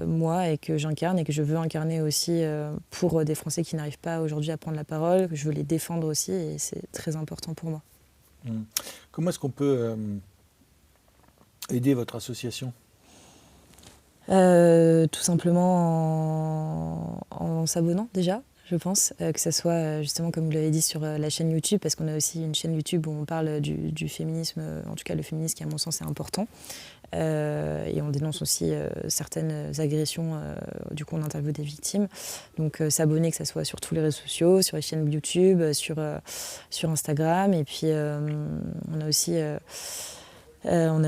moi et que j'incarne et que je veux incarner aussi pour des Français qui n'arrivent pas aujourd'hui à prendre la parole, que je veux les défendre aussi et c'est très important pour moi. Comment est-ce qu'on peut aider votre association? Tout simplement en s'abonnant déjà, je pense, que ce soit justement comme vous l'avez dit sur la chaîne YouTube, parce qu'on a aussi une chaîne YouTube où on parle du féminisme, en tout cas le féminisme qui à mon sens est important. Et on dénonce aussi certaines agressions, du coup on interviewe des victimes. Donc s'abonner, que ce soit sur tous les réseaux sociaux, sur les chaînes YouTube, sur Instagram. Et puis on a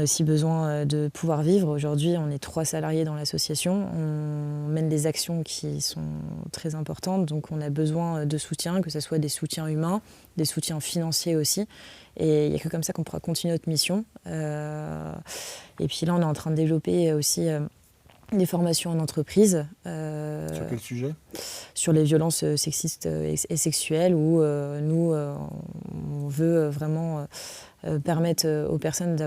aussi besoin de pouvoir vivre. Aujourd'hui, on est 3 salariés dans l'association. On mène des actions qui sont très importantes. Donc on a besoin de soutien, que ce soit des soutiens humains, des soutiens financiers aussi. Et il n'y a que comme ça qu'on pourra continuer notre mission. Et puis là, on est en train de développer aussi des formations en entreprise. Sur quel sujet? Sur les violences sexistes et sexuelles, où nous, on veut vraiment permettre aux personnes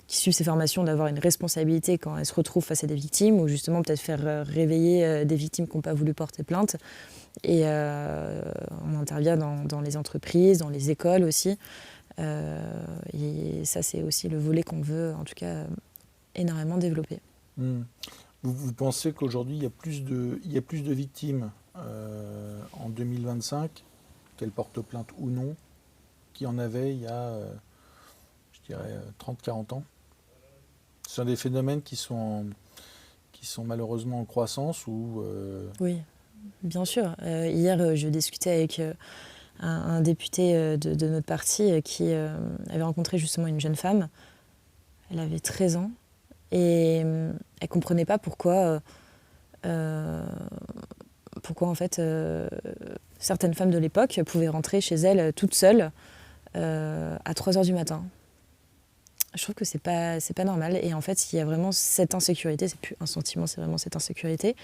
qui suivent ces formations d'avoir une responsabilité quand elles se retrouvent face à des victimes, ou justement peut-être faire réveiller des victimes qui n'ont pas voulu porter plainte. Et on intervient dans les entreprises, dans les écoles aussi. Et ça, c'est aussi le volet qu'on veut, en tout cas, énormément développer. Vous pensez qu'aujourd'hui, il y a plus de victimes en 2025, qu'elles portent plainte ou non, qu'il y en avait il y a, je dirais, 30-40 ans? Ce sont des phénomènes qui sont malheureusement en croissance ou Oui, bien sûr. Hier, je discutais avec un député de notre parti qui avait rencontré justement une jeune femme. Elle avait 13 ans et elle ne comprenait pas pourquoi en fait, certaines femmes de l'époque pouvaient rentrer chez elles toutes seules à 3h du matin. Je trouve que c'est pas normal. Et en fait, il y a vraiment cette insécurité, c'est plus un sentiment, c'est vraiment cette insécurité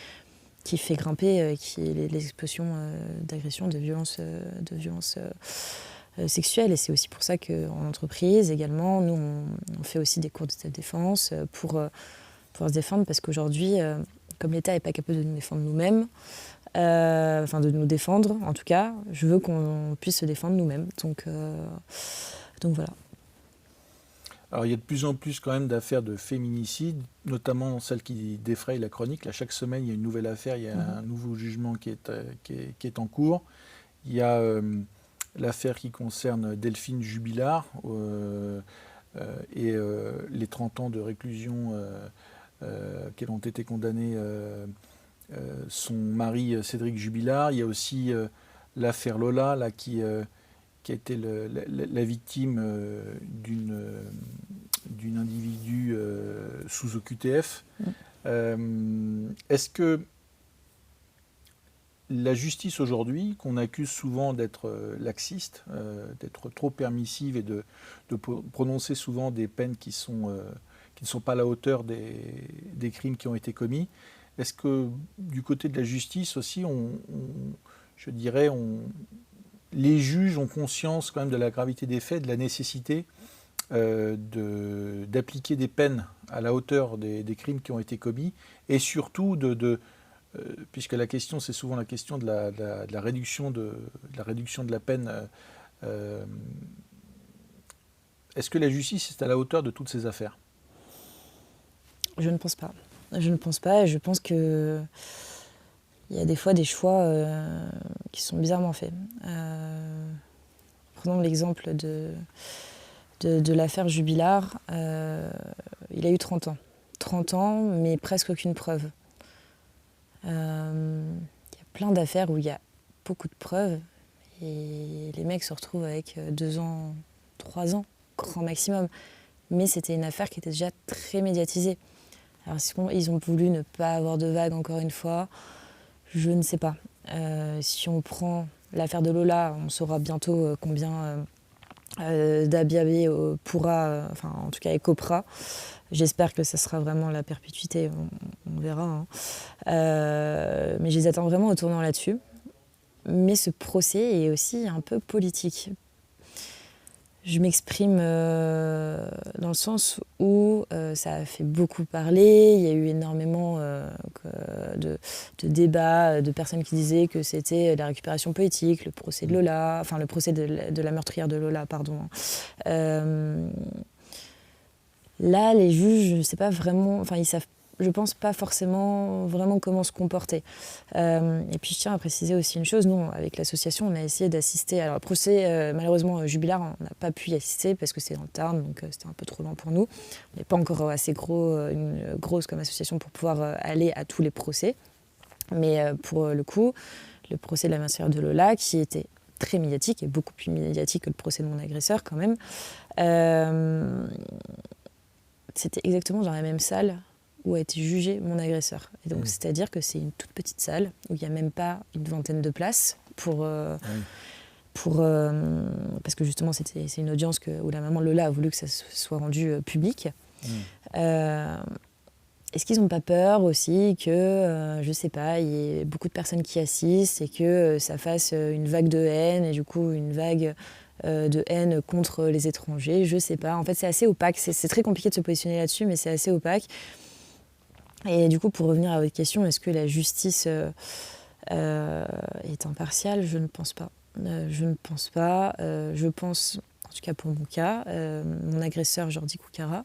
qui fait grimper les explosions d'agressions, de violences sexuelles. Et c'est aussi pour ça qu'en entreprise également, nous, on fait aussi des cours de self-défense pour pouvoir se défendre, parce qu'aujourd'hui, comme l'État n'est pas capable de nous défendre nous-mêmes, de nous défendre en tout cas, je veux qu'on puisse se défendre nous-mêmes. Donc voilà. Alors il y a de plus en plus quand même d'affaires de féminicide, notamment celles qui défrayent la chronique. Là, chaque semaine, il y a une nouvelle affaire, il y a un nouveau jugement qui est en cours. Il y a l'affaire qui concerne Delphine Jubilard et les 30 ans de réclusion qu'elles ont été condamnées son mari Cédric Jubilard. Il y a aussi l'affaire Lola là, qui a été la victime d'une individu sous OQTF. Est-ce que la justice aujourd'hui, qu'on accuse souvent d'être laxiste, d'être trop permissive et de prononcer souvent des peines qui ne sont pas à la hauteur des crimes qui ont été commis, est-ce que du côté de la justice aussi, je dirais, les juges ont conscience quand même de la gravité des faits, de la nécessité d'appliquer des peines à la hauteur des crimes qui ont été commis, et surtout puisque la question, c'est souvent la question de la réduction de la peine. Est-ce que la justice est à la hauteur de toutes ces affaires? Je ne pense pas. Je ne pense pas, et je pense que il y a des fois des choix qui sont bizarrement faits. Prenons l'exemple de l'affaire Jubilard. Il a eu 30 ans. 30 ans, mais presque aucune preuve. Il y a plein d'affaires où il y a beaucoup de preuves et les mecs se retrouvent avec 2 ans, 3 ans, grand maximum. Mais c'était une affaire qui était déjà très médiatisée. Alors ils ont voulu ne pas avoir de vagues encore une fois, je ne sais pas. Si on prend l'affaire de Lola, on saura bientôt combien d'Abiabé pourra, enfin en tout cas écopera. J'espère que ça sera vraiment la perpétuité, on verra. Hein. Mais je les attends vraiment au tournant là-dessus. Mais ce procès est aussi un peu politique. Je m'exprime dans le sens où ça a fait beaucoup parler. Il y a eu énormément de débats, de personnes qui disaient que c'était la récupération politique, le procès de Lola, enfin le procès de la meurtrière de Lola, pardon. Là, les juges, je ne sais pas vraiment, enfin ils savent, je pense pas forcément vraiment comment se comporter. Et puis je tiens à préciser aussi une chose, nous avec l'association on a essayé d'assister, alors le procès malheureusement Jubilard on n'a pas pu y assister parce que c'est dans le Tarn, donc c'était un peu trop lent pour nous. On n'est pas encore assez grosse comme association pour pouvoir aller à tous les procès. Mais pour le coup, le procès de la meurtrière de Lola qui était très médiatique et beaucoup plus médiatique que le procès de mon agresseur quand même, c'était exactement dans la même salle où a été jugé mon agresseur. Et donc, c'est-à-dire que c'est une toute petite salle où il n'y a même pas une vingtaine de places parce que justement, c'est une audience où la maman Lola a voulu que ça soit rendu public. Est-ce qu'ils n'ont pas peur aussi que, je ne sais pas, il y ait beaucoup de personnes qui assistent et que ça fasse une vague de haine et du coup une vague de haine contre les étrangers? Je ne sais pas. En fait, c'est assez opaque. C'est très compliqué de se positionner là-dessus, mais c'est assez opaque. Et du coup, pour revenir à votre question, est-ce que la justice est impartiale? Je ne pense pas. Je ne pense pas. Je pense, en tout cas pour mon cas, mon agresseur, Jordi Koukara,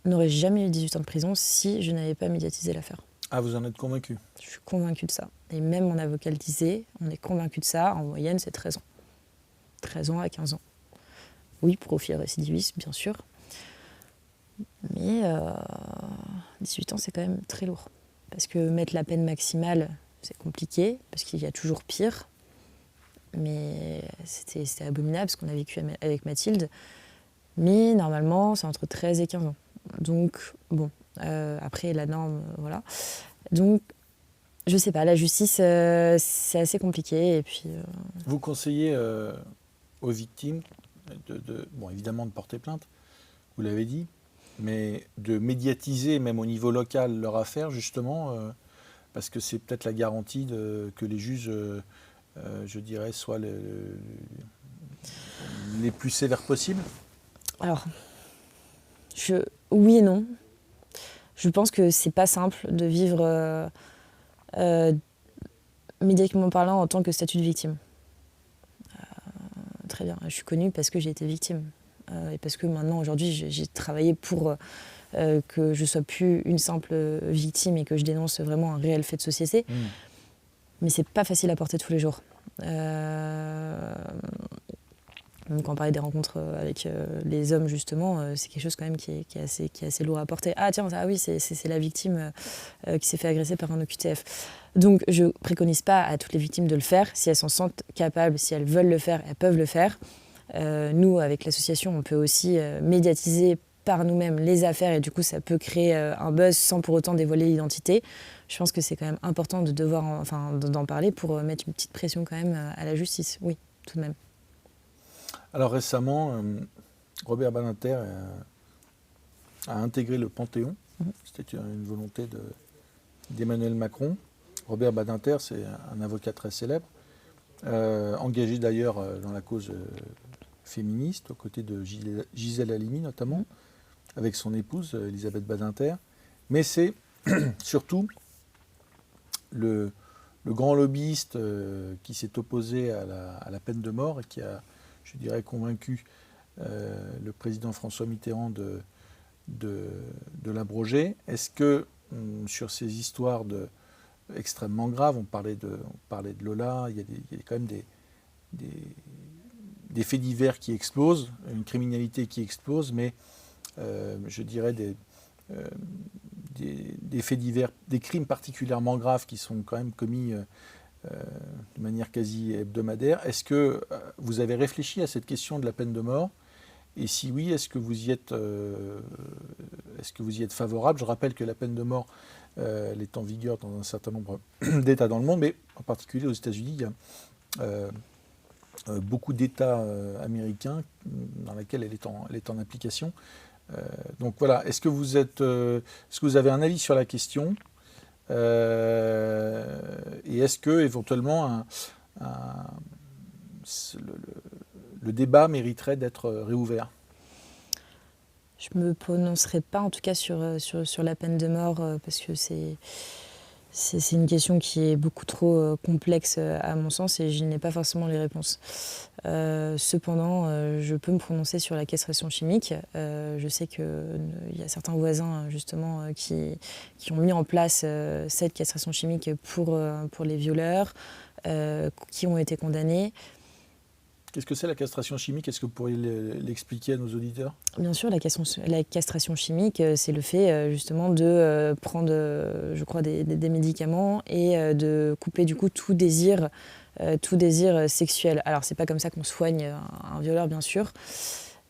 n'aurait jamais eu 18 ans de prison si je n'avais pas médiatisé l'affaire. Ah, vous en êtes convaincu? Je suis convaincue de ça. Et même mon avocat le disait, on est convaincu de ça. En moyenne, c'est 13 ans. 13 ans à 15 ans. Oui, profil récidiviste, bien sûr. Mais 18 ans, c'est quand même très lourd. Parce que mettre la peine maximale, c'est compliqué, parce qu'il y a toujours pire. Mais c'était abominable ce qu'on a vécu avec Mathilde. Mais normalement, c'est entre 13 et 15 ans. Donc, bon, après la norme, voilà. Donc, je sais pas, la justice, c'est assez compliqué. Et puis, Vous conseillez aux victimes, bon, évidemment de porter plainte, vous l'avez dit, mais de médiatiser même au niveau local leur affaire, justement, parce que c'est peut-être la garantie que les juges, je dirais, soient les plus sévères possibles? Alors, oui et non. Je pense que c'est pas simple de vivre médiatiquement parlant en tant que statut de victime. Très bien, je suis connue parce que j'ai été victime. et parce que maintenant, aujourd'hui, j'ai travaillé pour que je ne sois plus une simple victime et que je dénonce vraiment un réel fait de société. Mais c'est pas facile à porter tous les jours. Donc quand on parlait des rencontres avec les hommes, justement, c'est quelque chose quand même qui est assez lourd à porter. Ah tiens, oui, c'est la victime qui s'est fait agresser par un OQTF. Donc je préconise pas à toutes les victimes de le faire. Si elles s'en sentent capables, si elles veulent le faire, elles peuvent le faire. Nous, avec l'association, on peut aussi médiatiser par nous-mêmes les affaires et du coup ça peut créer un buzz sans pour autant dévoiler l'identité. Je pense que c'est quand même important d'en parler pour mettre une petite pression quand même à la justice. Oui, tout de même. Alors récemment, Robert Badinter a intégré le Panthéon. C'était une volonté d'Emmanuel Macron. Robert Badinter, c'est un avocat très célèbre, engagé d'ailleurs dans la cause féministe, aux côtés de Gisèle Halimi notamment, avec son épouse Elisabeth Badinter. Mais c'est surtout le grand lobbyiste qui s'est opposé à la peine de mort et qui a, je dirais, convaincu le président François Mitterrand de l'abroger. Est-ce que sur ces histoires extrêmement graves, on parlait de Lola, il y a quand même des faits divers qui explosent, une criminalité qui explose, mais je dirais des faits divers, des crimes particulièrement graves qui sont quand même commis de manière quasi hebdomadaire. Est-ce que vous avez réfléchi à cette question de la peine de mort? Et si oui, est-ce que vous y êtes favorable? Je rappelle que la peine de mort elle est en vigueur dans un certain nombre d'États dans le monde, mais en particulier aux États-Unis, il y a beaucoup d'États américains dans lesquels elle est en application. Donc voilà, est-ce que vous avez un avis sur la question? Et est-ce que éventuellement le débat mériterait d'être réouvert? Je ne me prononcerai pas en tout cas sur la peine de mort parce que c'est une question qui est beaucoup trop complexe à mon sens et je n'ai pas forcément les réponses. Cependant, je peux me prononcer sur la castration chimique. Je sais qu'il y a certains voisins justement qui ont mis en place cette castration chimique pour les violeurs qui ont été condamnés. Qu'est-ce que c'est la castration chimique? Est-ce que vous pourriez l'expliquer à nos auditeurs? Bien sûr, la castration chimique, c'est le fait justement de prendre, je crois, des médicaments et de couper du coup tout désir sexuel. Alors, c'est pas comme ça qu'on soigne un violeur, bien sûr,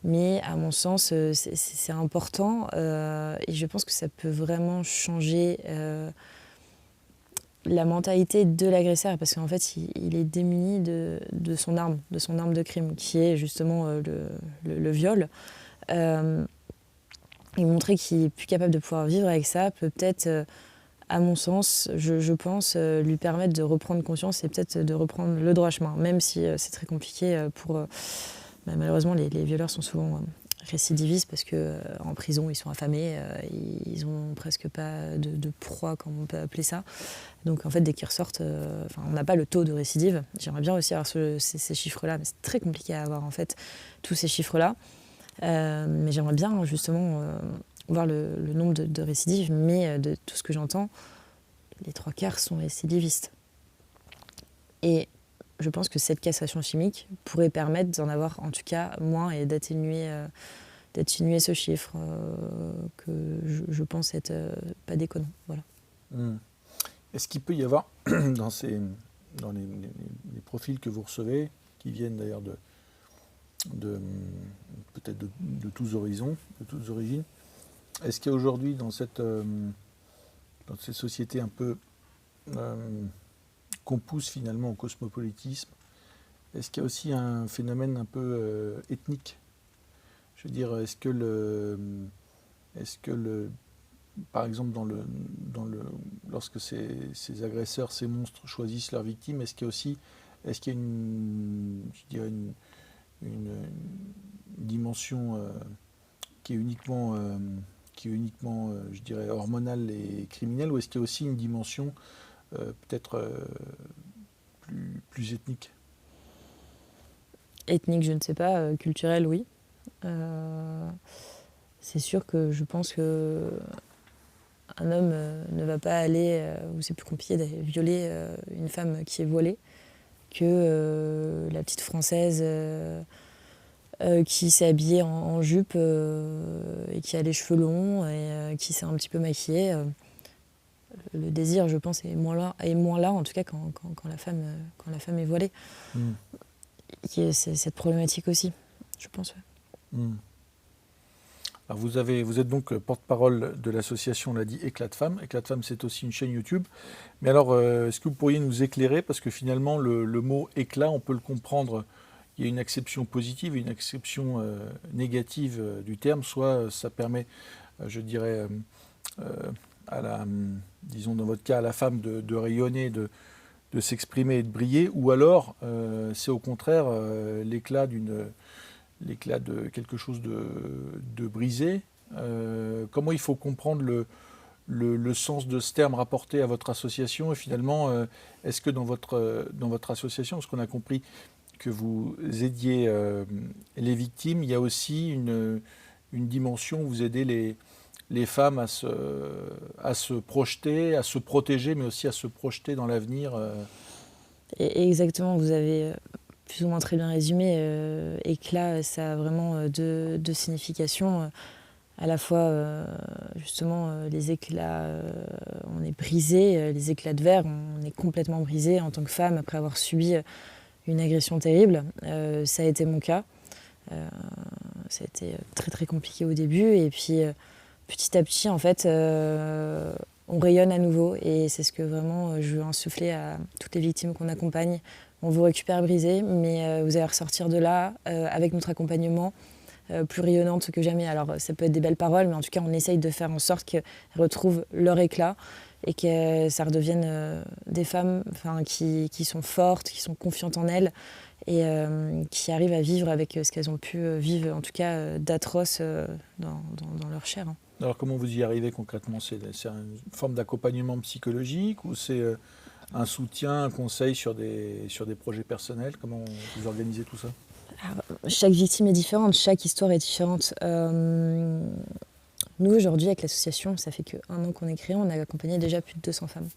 mais à mon sens, c'est important et je pense que ça peut vraiment changer la mentalité de l'agresseur, parce qu'en fait, il est démuni de son arme de crime, qui est justement le viol. Et montrer qu'il est plus capable de pouvoir vivre avec ça peut peut-être, à mon sens, je pense, lui permettre de reprendre conscience et peut-être de reprendre le droit chemin, même si c'est très compliqué malheureusement, les violeurs sont souvent récidivistes parce qu'en prison, ils sont affamés, ils n'ont presque pas de proie, comme on peut appeler ça. Donc en fait, dès qu'ils ressortent, on n'a pas le taux de récidive. J'aimerais bien aussi avoir ces chiffres-là, mais c'est très compliqué à avoir en fait tous ces chiffres-là. Mais j'aimerais bien justement voir le nombre de récidives, mais de tout ce que j'entends, les 3/4 sont récidivistes. Et je pense que cette castration chimique pourrait permettre d'en avoir en tout cas moins et d'atténuer ce chiffre que je pense être pas déconnant. Voilà. Est-ce qu'il peut y avoir dans les profils que vous recevez, qui viennent d'ailleurs peut-être de tous horizons, de toutes origines, est-ce qu'il y a aujourd'hui dans cette société un peu qu'on pousse finalement au cosmopolitisme, est-ce qu'il y a aussi un phénomène un peu ethnique? Je veux dire, est-ce que par exemple, lorsque ces agresseurs, ces monstres choisissent leurs victimes, est-ce qu'il y a une dimension qui est uniquement, je dirais, hormonale et criminelle, ou est-ce qu'il y a aussi une dimension peut-être plus ethnique? Ethnique, je ne sais pas. Culturelle, oui. C'est sûr que je pense que un homme ne va pas aller, ou c'est plus compliqué d'aller violer une femme qui est voilée que la petite française qui s'est habillée en jupe et qui a les cheveux longs et qui s'est un petit peu maquillée. Le désir, je pense, est moins là en tout cas quand la femme est voilée. C'est cette problématique aussi, je pense. Ouais. Alors vous êtes donc porte-parole de l'association, on l'a dit, Éclat de Femmes. Éclat de Femmes, c'est aussi une chaîne YouTube. Mais alors, est-ce que vous pourriez nous éclairer? Parce que finalement, le mot éclat, on peut le comprendre. Il y a une acception positive et une acception négative du terme. Soit ça permet, je dirais, disons dans votre cas, à la femme de rayonner, de s'exprimer et de briller. Ou alors, c'est au contraire l'éclat de quelque chose de brisé. Comment il faut comprendre le sens de ce terme rapporté à votre association? Et finalement, est-ce que dans votre association, parce qu'on a compris que vous aidiez les victimes, il y a aussi une dimension où vous aidez les femmes à se projeter, à se protéger, mais aussi à se projeter dans l'avenir? Et exactement, vous avez plus ou moins très bien résumé. Éclat, ça a vraiment deux significations. À la fois, justement, les éclats, on est brisé, les éclats de verre, on est complètement brisé en tant que femme après avoir subi une agression terrible. Ça a été mon cas. Ça a été très très compliqué au début. Et puis, petit à petit, en fait, on rayonne à nouveau. Et c'est ce que vraiment je veux insuffler à toutes les victimes qu'on accompagne. On vous récupère brisé, mais vous allez ressortir de là avec notre accompagnement plus rayonnante que jamais. Alors ça peut être des belles paroles, mais en tout cas on essaye de faire en sorte qu'elles retrouvent leur éclat et que ça redevienne des femmes qui sont fortes, qui sont confiantes en elles et qui arrivent à vivre avec ce qu'elles ont pu vivre, en tout cas d'atroce dans leur chair. Hein. Alors comment vous y arrivez concrètement? C'est une forme d'accompagnement psychologique ou c'est un soutien, un conseil sur des projets personnels? Comment vous organisez tout ça? Alors, chaque victime est différente, chaque histoire est différente. Nous, aujourd'hui, avec l'association, ça fait qu'1 an qu'on est créé, on a accompagné déjà plus de 200 femmes.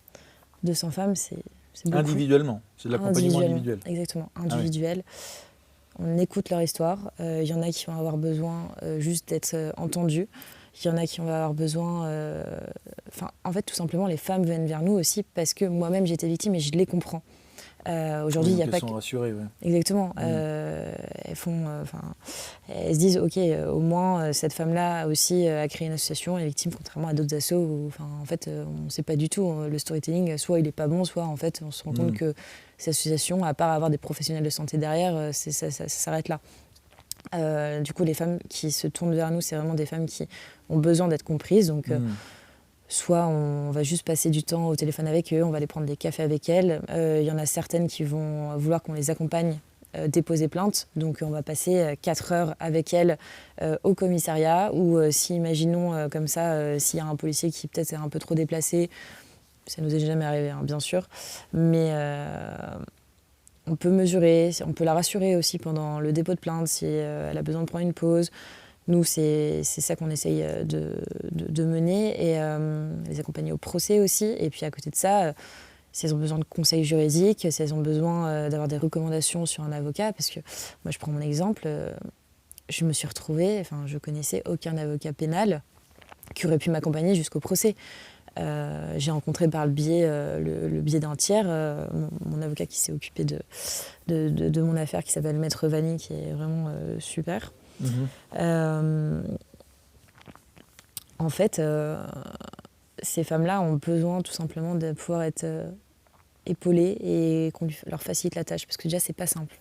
200 femmes, c'est beaucoup. Individuellement? C'est de l'accompagnement individuel? Exactement, individuel. Ah oui. On écoute leur histoire. Il y en a qui vont avoir besoin juste d'être entendus. Il y en a qui vont avoir besoin... en fait, tout simplement, les femmes viennent vers nous aussi parce que moi-même, j'ai été victime et je les comprends. Aujourd'hui, il n'y a pas sont rassurées, ouais. Exactement. Elles se disent, ok, au moins cette femme-là aussi a créé une association, elle est victime, contrairement à d'autres assos où, en fait, on ne sait pas du tout. Le storytelling, soit il n'est pas bon, soit en fait, on se rend compte que cette association, à part avoir des professionnels de santé derrière, ça s'arrête là. Du coup, les femmes qui se tournent vers nous, c'est vraiment des femmes qui ont besoin d'être comprises. Donc, soit on va juste passer du temps au téléphone avec eux, on va aller prendre des cafés avec elles. Il y en a certaines qui vont vouloir qu'on les accompagne déposer plainte. Donc on va passer 4 heures avec elles au commissariat. Ou si, imaginons comme ça, s'il y a un policier qui peut-être est un peu trop déplacé, ça nous est jamais arrivé, hein, bien sûr. Mais on peut mesurer, on peut la rassurer aussi pendant le dépôt de plainte si elle a besoin de prendre une pause. Nous, c'est ça qu'on essaye de mener et les accompagner au procès aussi. Et puis à côté de ça, si elles ont besoin de conseils juridiques, si elles ont besoin d'avoir des recommandations sur un avocat, parce que moi, je prends mon exemple, je me suis retrouvée, je connaissais aucun avocat pénal qui aurait pu m'accompagner jusqu'au procès. J'ai rencontré par le biais d'un tiers mon avocat qui s'est occupé de mon affaire, qui s'appelle Maître Vanni, qui est vraiment super. En fait, ces femmes-là ont besoin tout simplement de pouvoir être épaulées et qu'on leur facilite la tâche, parce que déjà c'est pas simple.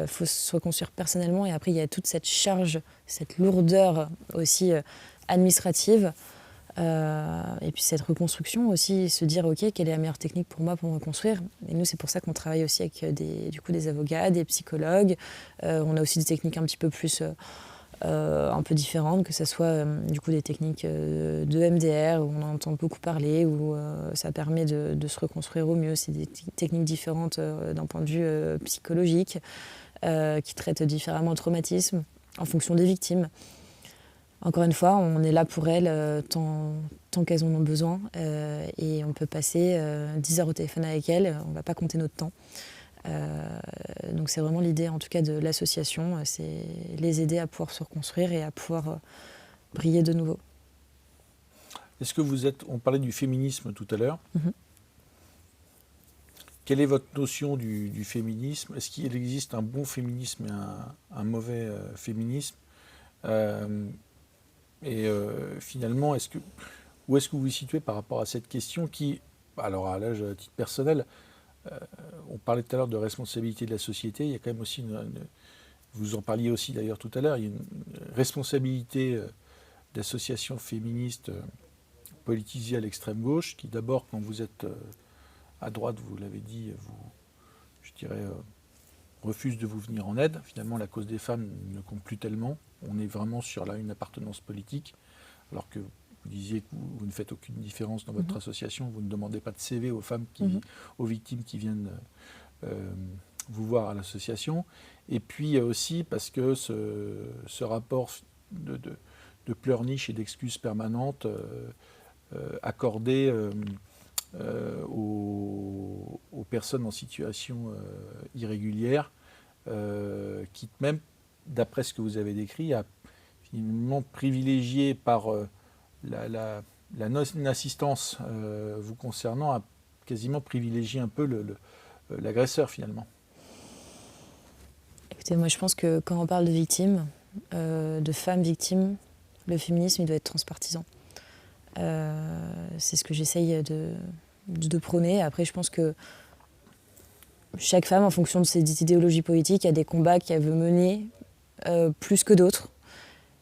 Faut se reconstruire personnellement et après il y a toute cette charge, cette lourdeur aussi administrative. Et puis cette reconstruction aussi, se dire ok, quelle est la meilleure technique pour moi pour me reconstruire. Et nous c'est pour ça qu'on travaille aussi avec des avocats, des psychologues. On a aussi des techniques un petit peu plus un peu différentes, que ce soit des techniques de MDR où on entend beaucoup parler, où ça permet de se reconstruire au mieux. C'est des techniques différentes d'un point de vue psychologique qui traitent différemment le traumatisme. en fonction des victimes. Encore une fois, on est là pour elles tant qu'elles en ont besoin et on peut passer 10 heures au téléphone avec elles, on ne va pas compter notre temps. Donc c'est vraiment l'idée en tout cas de l'association, c'est les aider à pouvoir se reconstruire et à pouvoir briller de nouveau. Est-ce que on parlait du féminisme tout à l'heure. Mm-hmm. Quelle est votre notion du féminisme? Est-ce qu'il existe un bon féminisme et un mauvais féminisme? Finalement, où est-ce que vous vous situez par rapport à cette question qui, alors à l'âge à titre personnel, on parlait tout à l'heure de responsabilité de la société, il y a quand même aussi vous en parliez aussi d'ailleurs tout à l'heure, il y a une responsabilité d'associations féministes politisées à l'extrême gauche, qui d'abord, quand vous êtes à droite, vous l'avez dit, je dirais, refusent de vous venir en aide. Finalement, la cause des femmes ne compte plus tellement. On est vraiment sur une appartenance politique, alors que vous disiez que vous ne faites aucune différence dans votre association, vous ne demandez pas de CV aux femmes, aux victimes qui viennent vous voir à l'association. Et puis aussi parce que ce rapport de pleurniche et d'excuses permanentes accordé aux personnes en situation irrégulière, qui même, d'après ce que vous avez décrit, a finalement privilégié par la non-assistance vous concernant, a quasiment privilégié un peu l'agresseur finalement. Écoutez, moi je pense que quand on parle de victimes, de femmes victimes, le féminisme il doit être transpartisan. C'est ce que j'essaye de prôner. Après, je pense que chaque femme, en fonction de ses idéologies politiques, a des combats qu'elle veut mener plus que d'autres.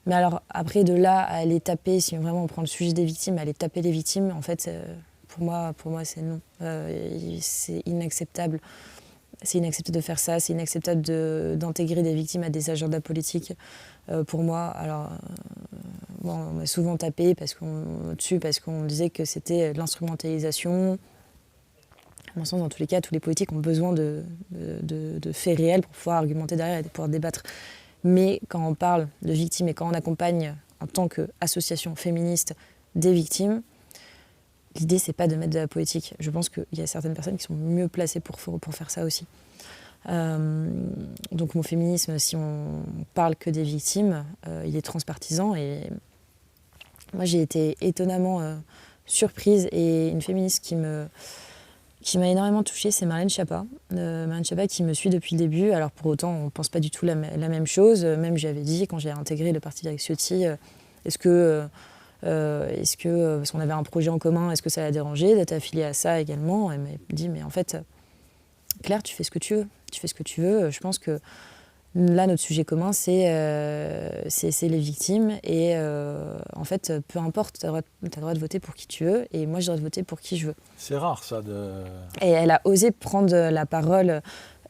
Mais alors, après, de là à aller taper, si vraiment on prend le sujet des victimes, à aller taper les victimes, en fait, pour moi c'est non. C'est inacceptable. C'est inacceptable de faire ça, c'est inacceptable d'intégrer des victimes à des agendas politiques. Pour moi, alors, on m'a souvent tapé parce qu'on disait que c'était de l'instrumentalisation. À mon sens, dans tous les cas, tous les politiques ont besoin de faits réels pour pouvoir argumenter derrière et de pouvoir débattre. Mais quand on parle de victimes et quand on accompagne en tant qu'association féministe des victimes, l'idée, c'est pas de mettre de la politique. Je pense qu'il y a certaines personnes qui sont mieux placées pour faire ça aussi. Donc mon féminisme, si on parle que des victimes, il est transpartisan. Et moi, j'ai été étonnamment surprise. Et une féministe qui m'a énormément touchée, c'est Marlène Schiappa. Marlène Schiappa qui me suit depuis le début. Alors pour autant, on ne pense pas du tout la même chose. Même j'avais dit, quand j'ai intégré le parti d'Eric Ciotti, parce qu'on avait un projet en commun, est-ce que ça l'a dérangé d'être affiliée à ça également? Elle m'a dit, mais en fait, Claire, tu fais ce que tu veux. Tu fais ce que tu veux. Je pense que là, notre sujet commun, c'est les victimes. Et en fait, peu importe, tu as le droit de voter pour qui tu veux. Et moi, j'ai le droit de voter pour qui je veux. C'est rare, ça. Et elle a osé prendre la parole.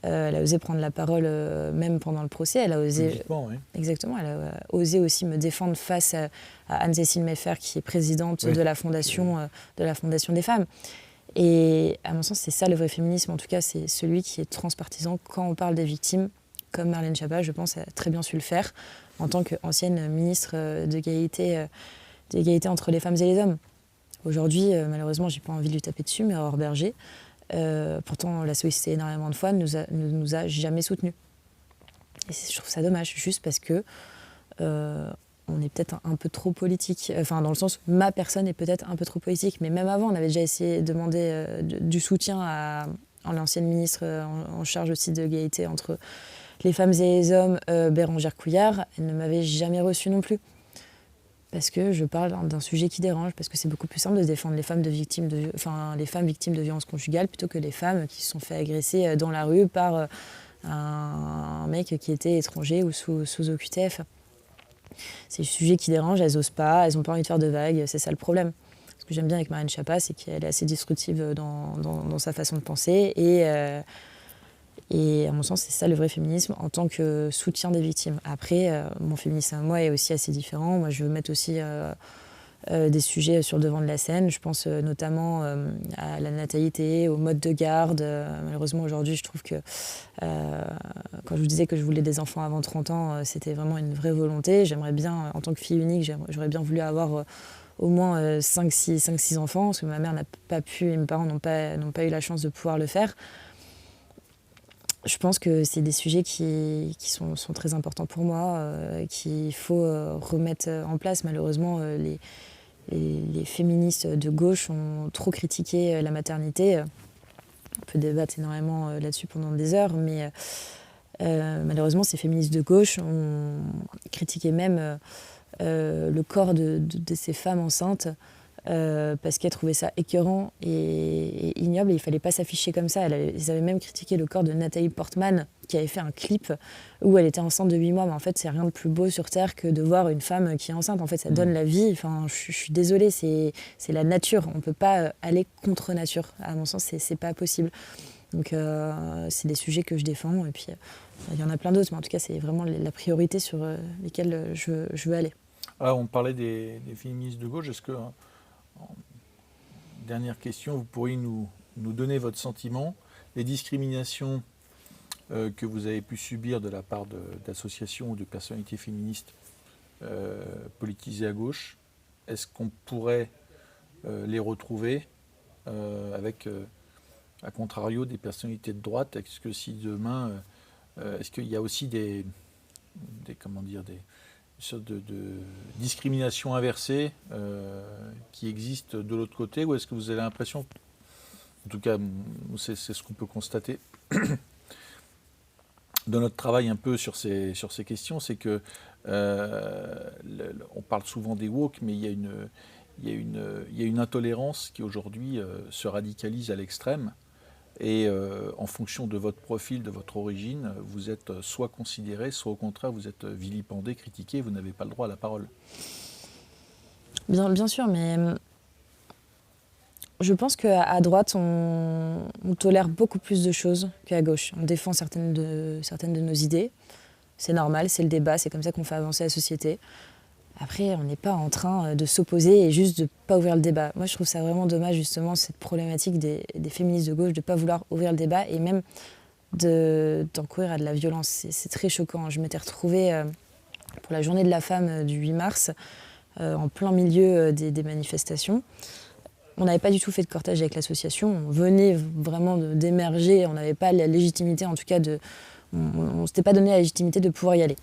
Même pendant le procès. Elle a osé. Publiquement, oui. Exactement. Elle a osé aussi me défendre face à Anne-Cécile Meffer, qui est présidente de la Fondation des femmes. Et à mon sens, c'est ça le vrai féminisme. En tout cas, c'est celui qui est transpartisan quand on parle des victimes, comme Marlène Schiappa, je pense, a très bien su le faire en tant qu'ancienne ministre d'égalité entre les femmes et les hommes. Aujourd'hui, malheureusement, j'ai pas envie de lui taper dessus, mais Aurore Berger, pourtant l'a sollicité énormément de fois, ne nous a jamais soutenus. Et je trouve ça dommage, juste parce que on est peut-être un peu trop politique. Enfin, dans le sens, ma personne est peut-être un peu trop politique. Mais même avant, on avait déjà essayé de demander du soutien à l'ancienne ministre en charge aussi de l'égalité entre les femmes et les hommes, Bérangère Couillard. Elle ne m'avait jamais reçue non plus. Parce que je parle d'un sujet qui dérange, parce que c'est beaucoup plus simple de défendre les femmes victimes de violences conjugales plutôt que les femmes qui se sont fait agresser dans la rue par un mec qui était étranger ou sous OQTF. C'est le sujet qui dérange, elles n'osent pas, elles n'ont pas envie de faire de vagues, c'est ça le problème. Ce que j'aime bien avec Marlène Schiappa, c'est qu'elle est assez destructive dans sa façon de penser et à mon sens, c'est ça le vrai féminisme en tant que soutien des victimes. Après, mon féminisme à moi est aussi assez différent. Moi, je veux mettre aussi des sujets sur le devant de la scène. Je pense notamment à la natalité, au mode de garde. Malheureusement, aujourd'hui, je trouve que quand je vous disais que je voulais des enfants avant 30 ans, c'était vraiment une vraie volonté. J'aimerais bien, en tant que fille unique, j'aurais bien voulu avoir au moins 5-6 enfants, parce que ma mère n'a pas pu et mes parents n'ont pas eu la chance de pouvoir le faire. Je pense que c'est des sujets qui sont très importants pour moi, qu'il faut remettre en place. Malheureusement, les féministes de gauche ont trop critiqué la maternité. On peut débattre énormément là-dessus pendant des heures, mais malheureusement, ces féministes de gauche ont critiqué même le corps de ces femmes enceintes parce qu'elles trouvaient ça écœurant et ignoble, et il ne fallait pas s'afficher comme ça. Ils avaient même critiqué le corps de Nathalie Portman, qui avait fait un clip où elle était enceinte de 8 mois. Mais en fait, c'est rien de plus beau sur Terre que de voir une femme qui est enceinte. En fait, ça donne la vie. Enfin, je suis désolée, c'est la nature. On ne peut pas aller contre nature. À mon sens, c'est pas possible. Donc, c'est des sujets que je défends. Et puis, il y en a plein d'autres, mais en tout cas, c'est vraiment la priorité sur lesquelles je veux aller. Ah, on parlait des féministes de gauche. Est-ce que, dernière question, vous pourriez nous donner votre sentiment, les discriminations que vous avez pu subir de la part d'associations ou de personnalités féministes politisées à gauche, est-ce qu'on pourrait les retrouver avec, à contrario, des personnalités de droite? Est-ce que si demain, est-ce qu'il y a aussi des sortes de discrimination inversée qui existent de l'autre côté, ou est-ce que vous avez l'impression, en tout cas c'est ce qu'on peut constater de notre travail un peu sur ces questions, c'est que on parle souvent des woke, mais il y a une intolérance qui aujourd'hui se radicalise à l'extrême. Et en fonction de votre profil, de votre origine, vous êtes soit considéré, soit au contraire, vous êtes vilipendé, critiqué, vous n'avez pas le droit à la parole. Bien sûr, mais je pense qu'à droite, on tolère beaucoup plus de choses qu'à gauche. On défend certaines de nos idées. C'est normal, c'est le débat, c'est comme ça qu'on fait avancer la société. Après, on n'est pas en train de s'opposer et juste de ne pas ouvrir le débat. Moi, je trouve ça vraiment dommage, justement, cette problématique des féministes de gauche, de ne pas vouloir ouvrir le débat et même d'encourir à de la violence. C'est très choquant. Je m'étais retrouvée pour la journée de la femme du 8 mars, en plein milieu des manifestations. On n'avait pas du tout fait de cortège avec l'association. On venait vraiment d'émerger. On n'avait pas la légitimité, en tout cas, on ne s'était pas donné la légitimité de pouvoir y aller.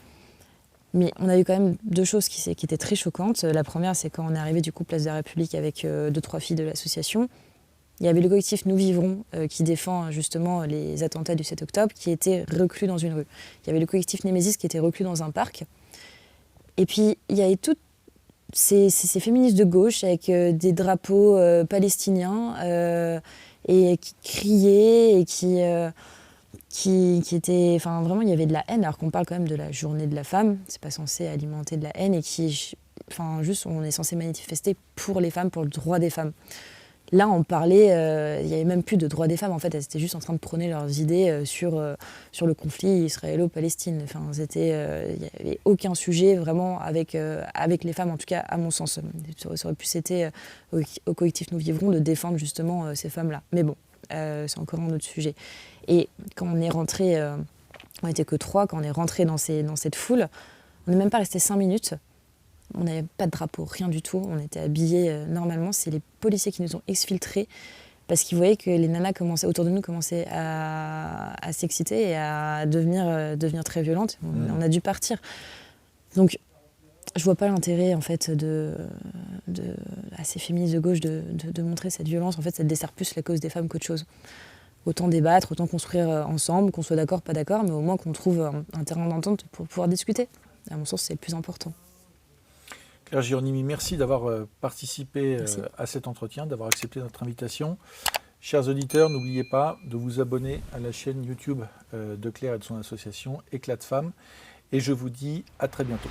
Mais on a eu quand même deux choses qui étaient très choquantes. La première, c'est quand on est arrivé du coup place de la République avec 2-3 filles de l'association. Il y avait le collectif Nous Vivrons qui défend justement les attentats du 7 octobre, qui était reclus dans une rue. Il y avait le collectif Némésis qui était reclus dans un parc. Et puis il y avait toutes ces féministes de gauche avec des drapeaux palestiniens et qui criaient et qui était, enfin vraiment il y avait de la haine, alors qu'on parle quand même de la journée de la femme, c'est pas censé alimenter de la haine, et enfin juste on est censé manifester pour les femmes, pour le droit des femmes. Là on parlait, il y avait même plus de droit des femmes en fait, elles étaient juste en train de prôner leurs idées sur le conflit israélo-palestine. Enfin il y avait aucun sujet vraiment avec les femmes, en tout cas à mon sens. Ça aurait pu été au collectif Nous Vivrons de défendre justement ces femmes-là. Mais bon, c'est encore un autre sujet. Et quand on est rentré, on n'était que 3, quand on est rentré dans cette foule, on n'est même pas resté 5 minutes. On n'avait pas de drapeau, rien du tout. On était habillés normalement. C'est les policiers qui nous ont exfiltrés parce qu'ils voyaient que les nanas autour de nous commençaient à s'exciter et à devenir très violentes. On a dû partir. Donc, je vois pas l'intérêt en fait à ces féministes de gauche de montrer cette violence. En fait, ça dessert plus la cause des femmes qu'autre chose. Autant débattre, autant construire ensemble, qu'on soit d'accord, pas d'accord, mais au moins qu'on trouve un terrain d'entente pour pouvoir discuter. À mon sens, c'est le plus important. Claire Giornimi, merci d'avoir participé à cet entretien, d'avoir accepté notre invitation. Chers auditeurs, n'oubliez pas de vous abonner à la chaîne YouTube de Claire et de son association Éclat de Femmes. Et je vous dis à très bientôt.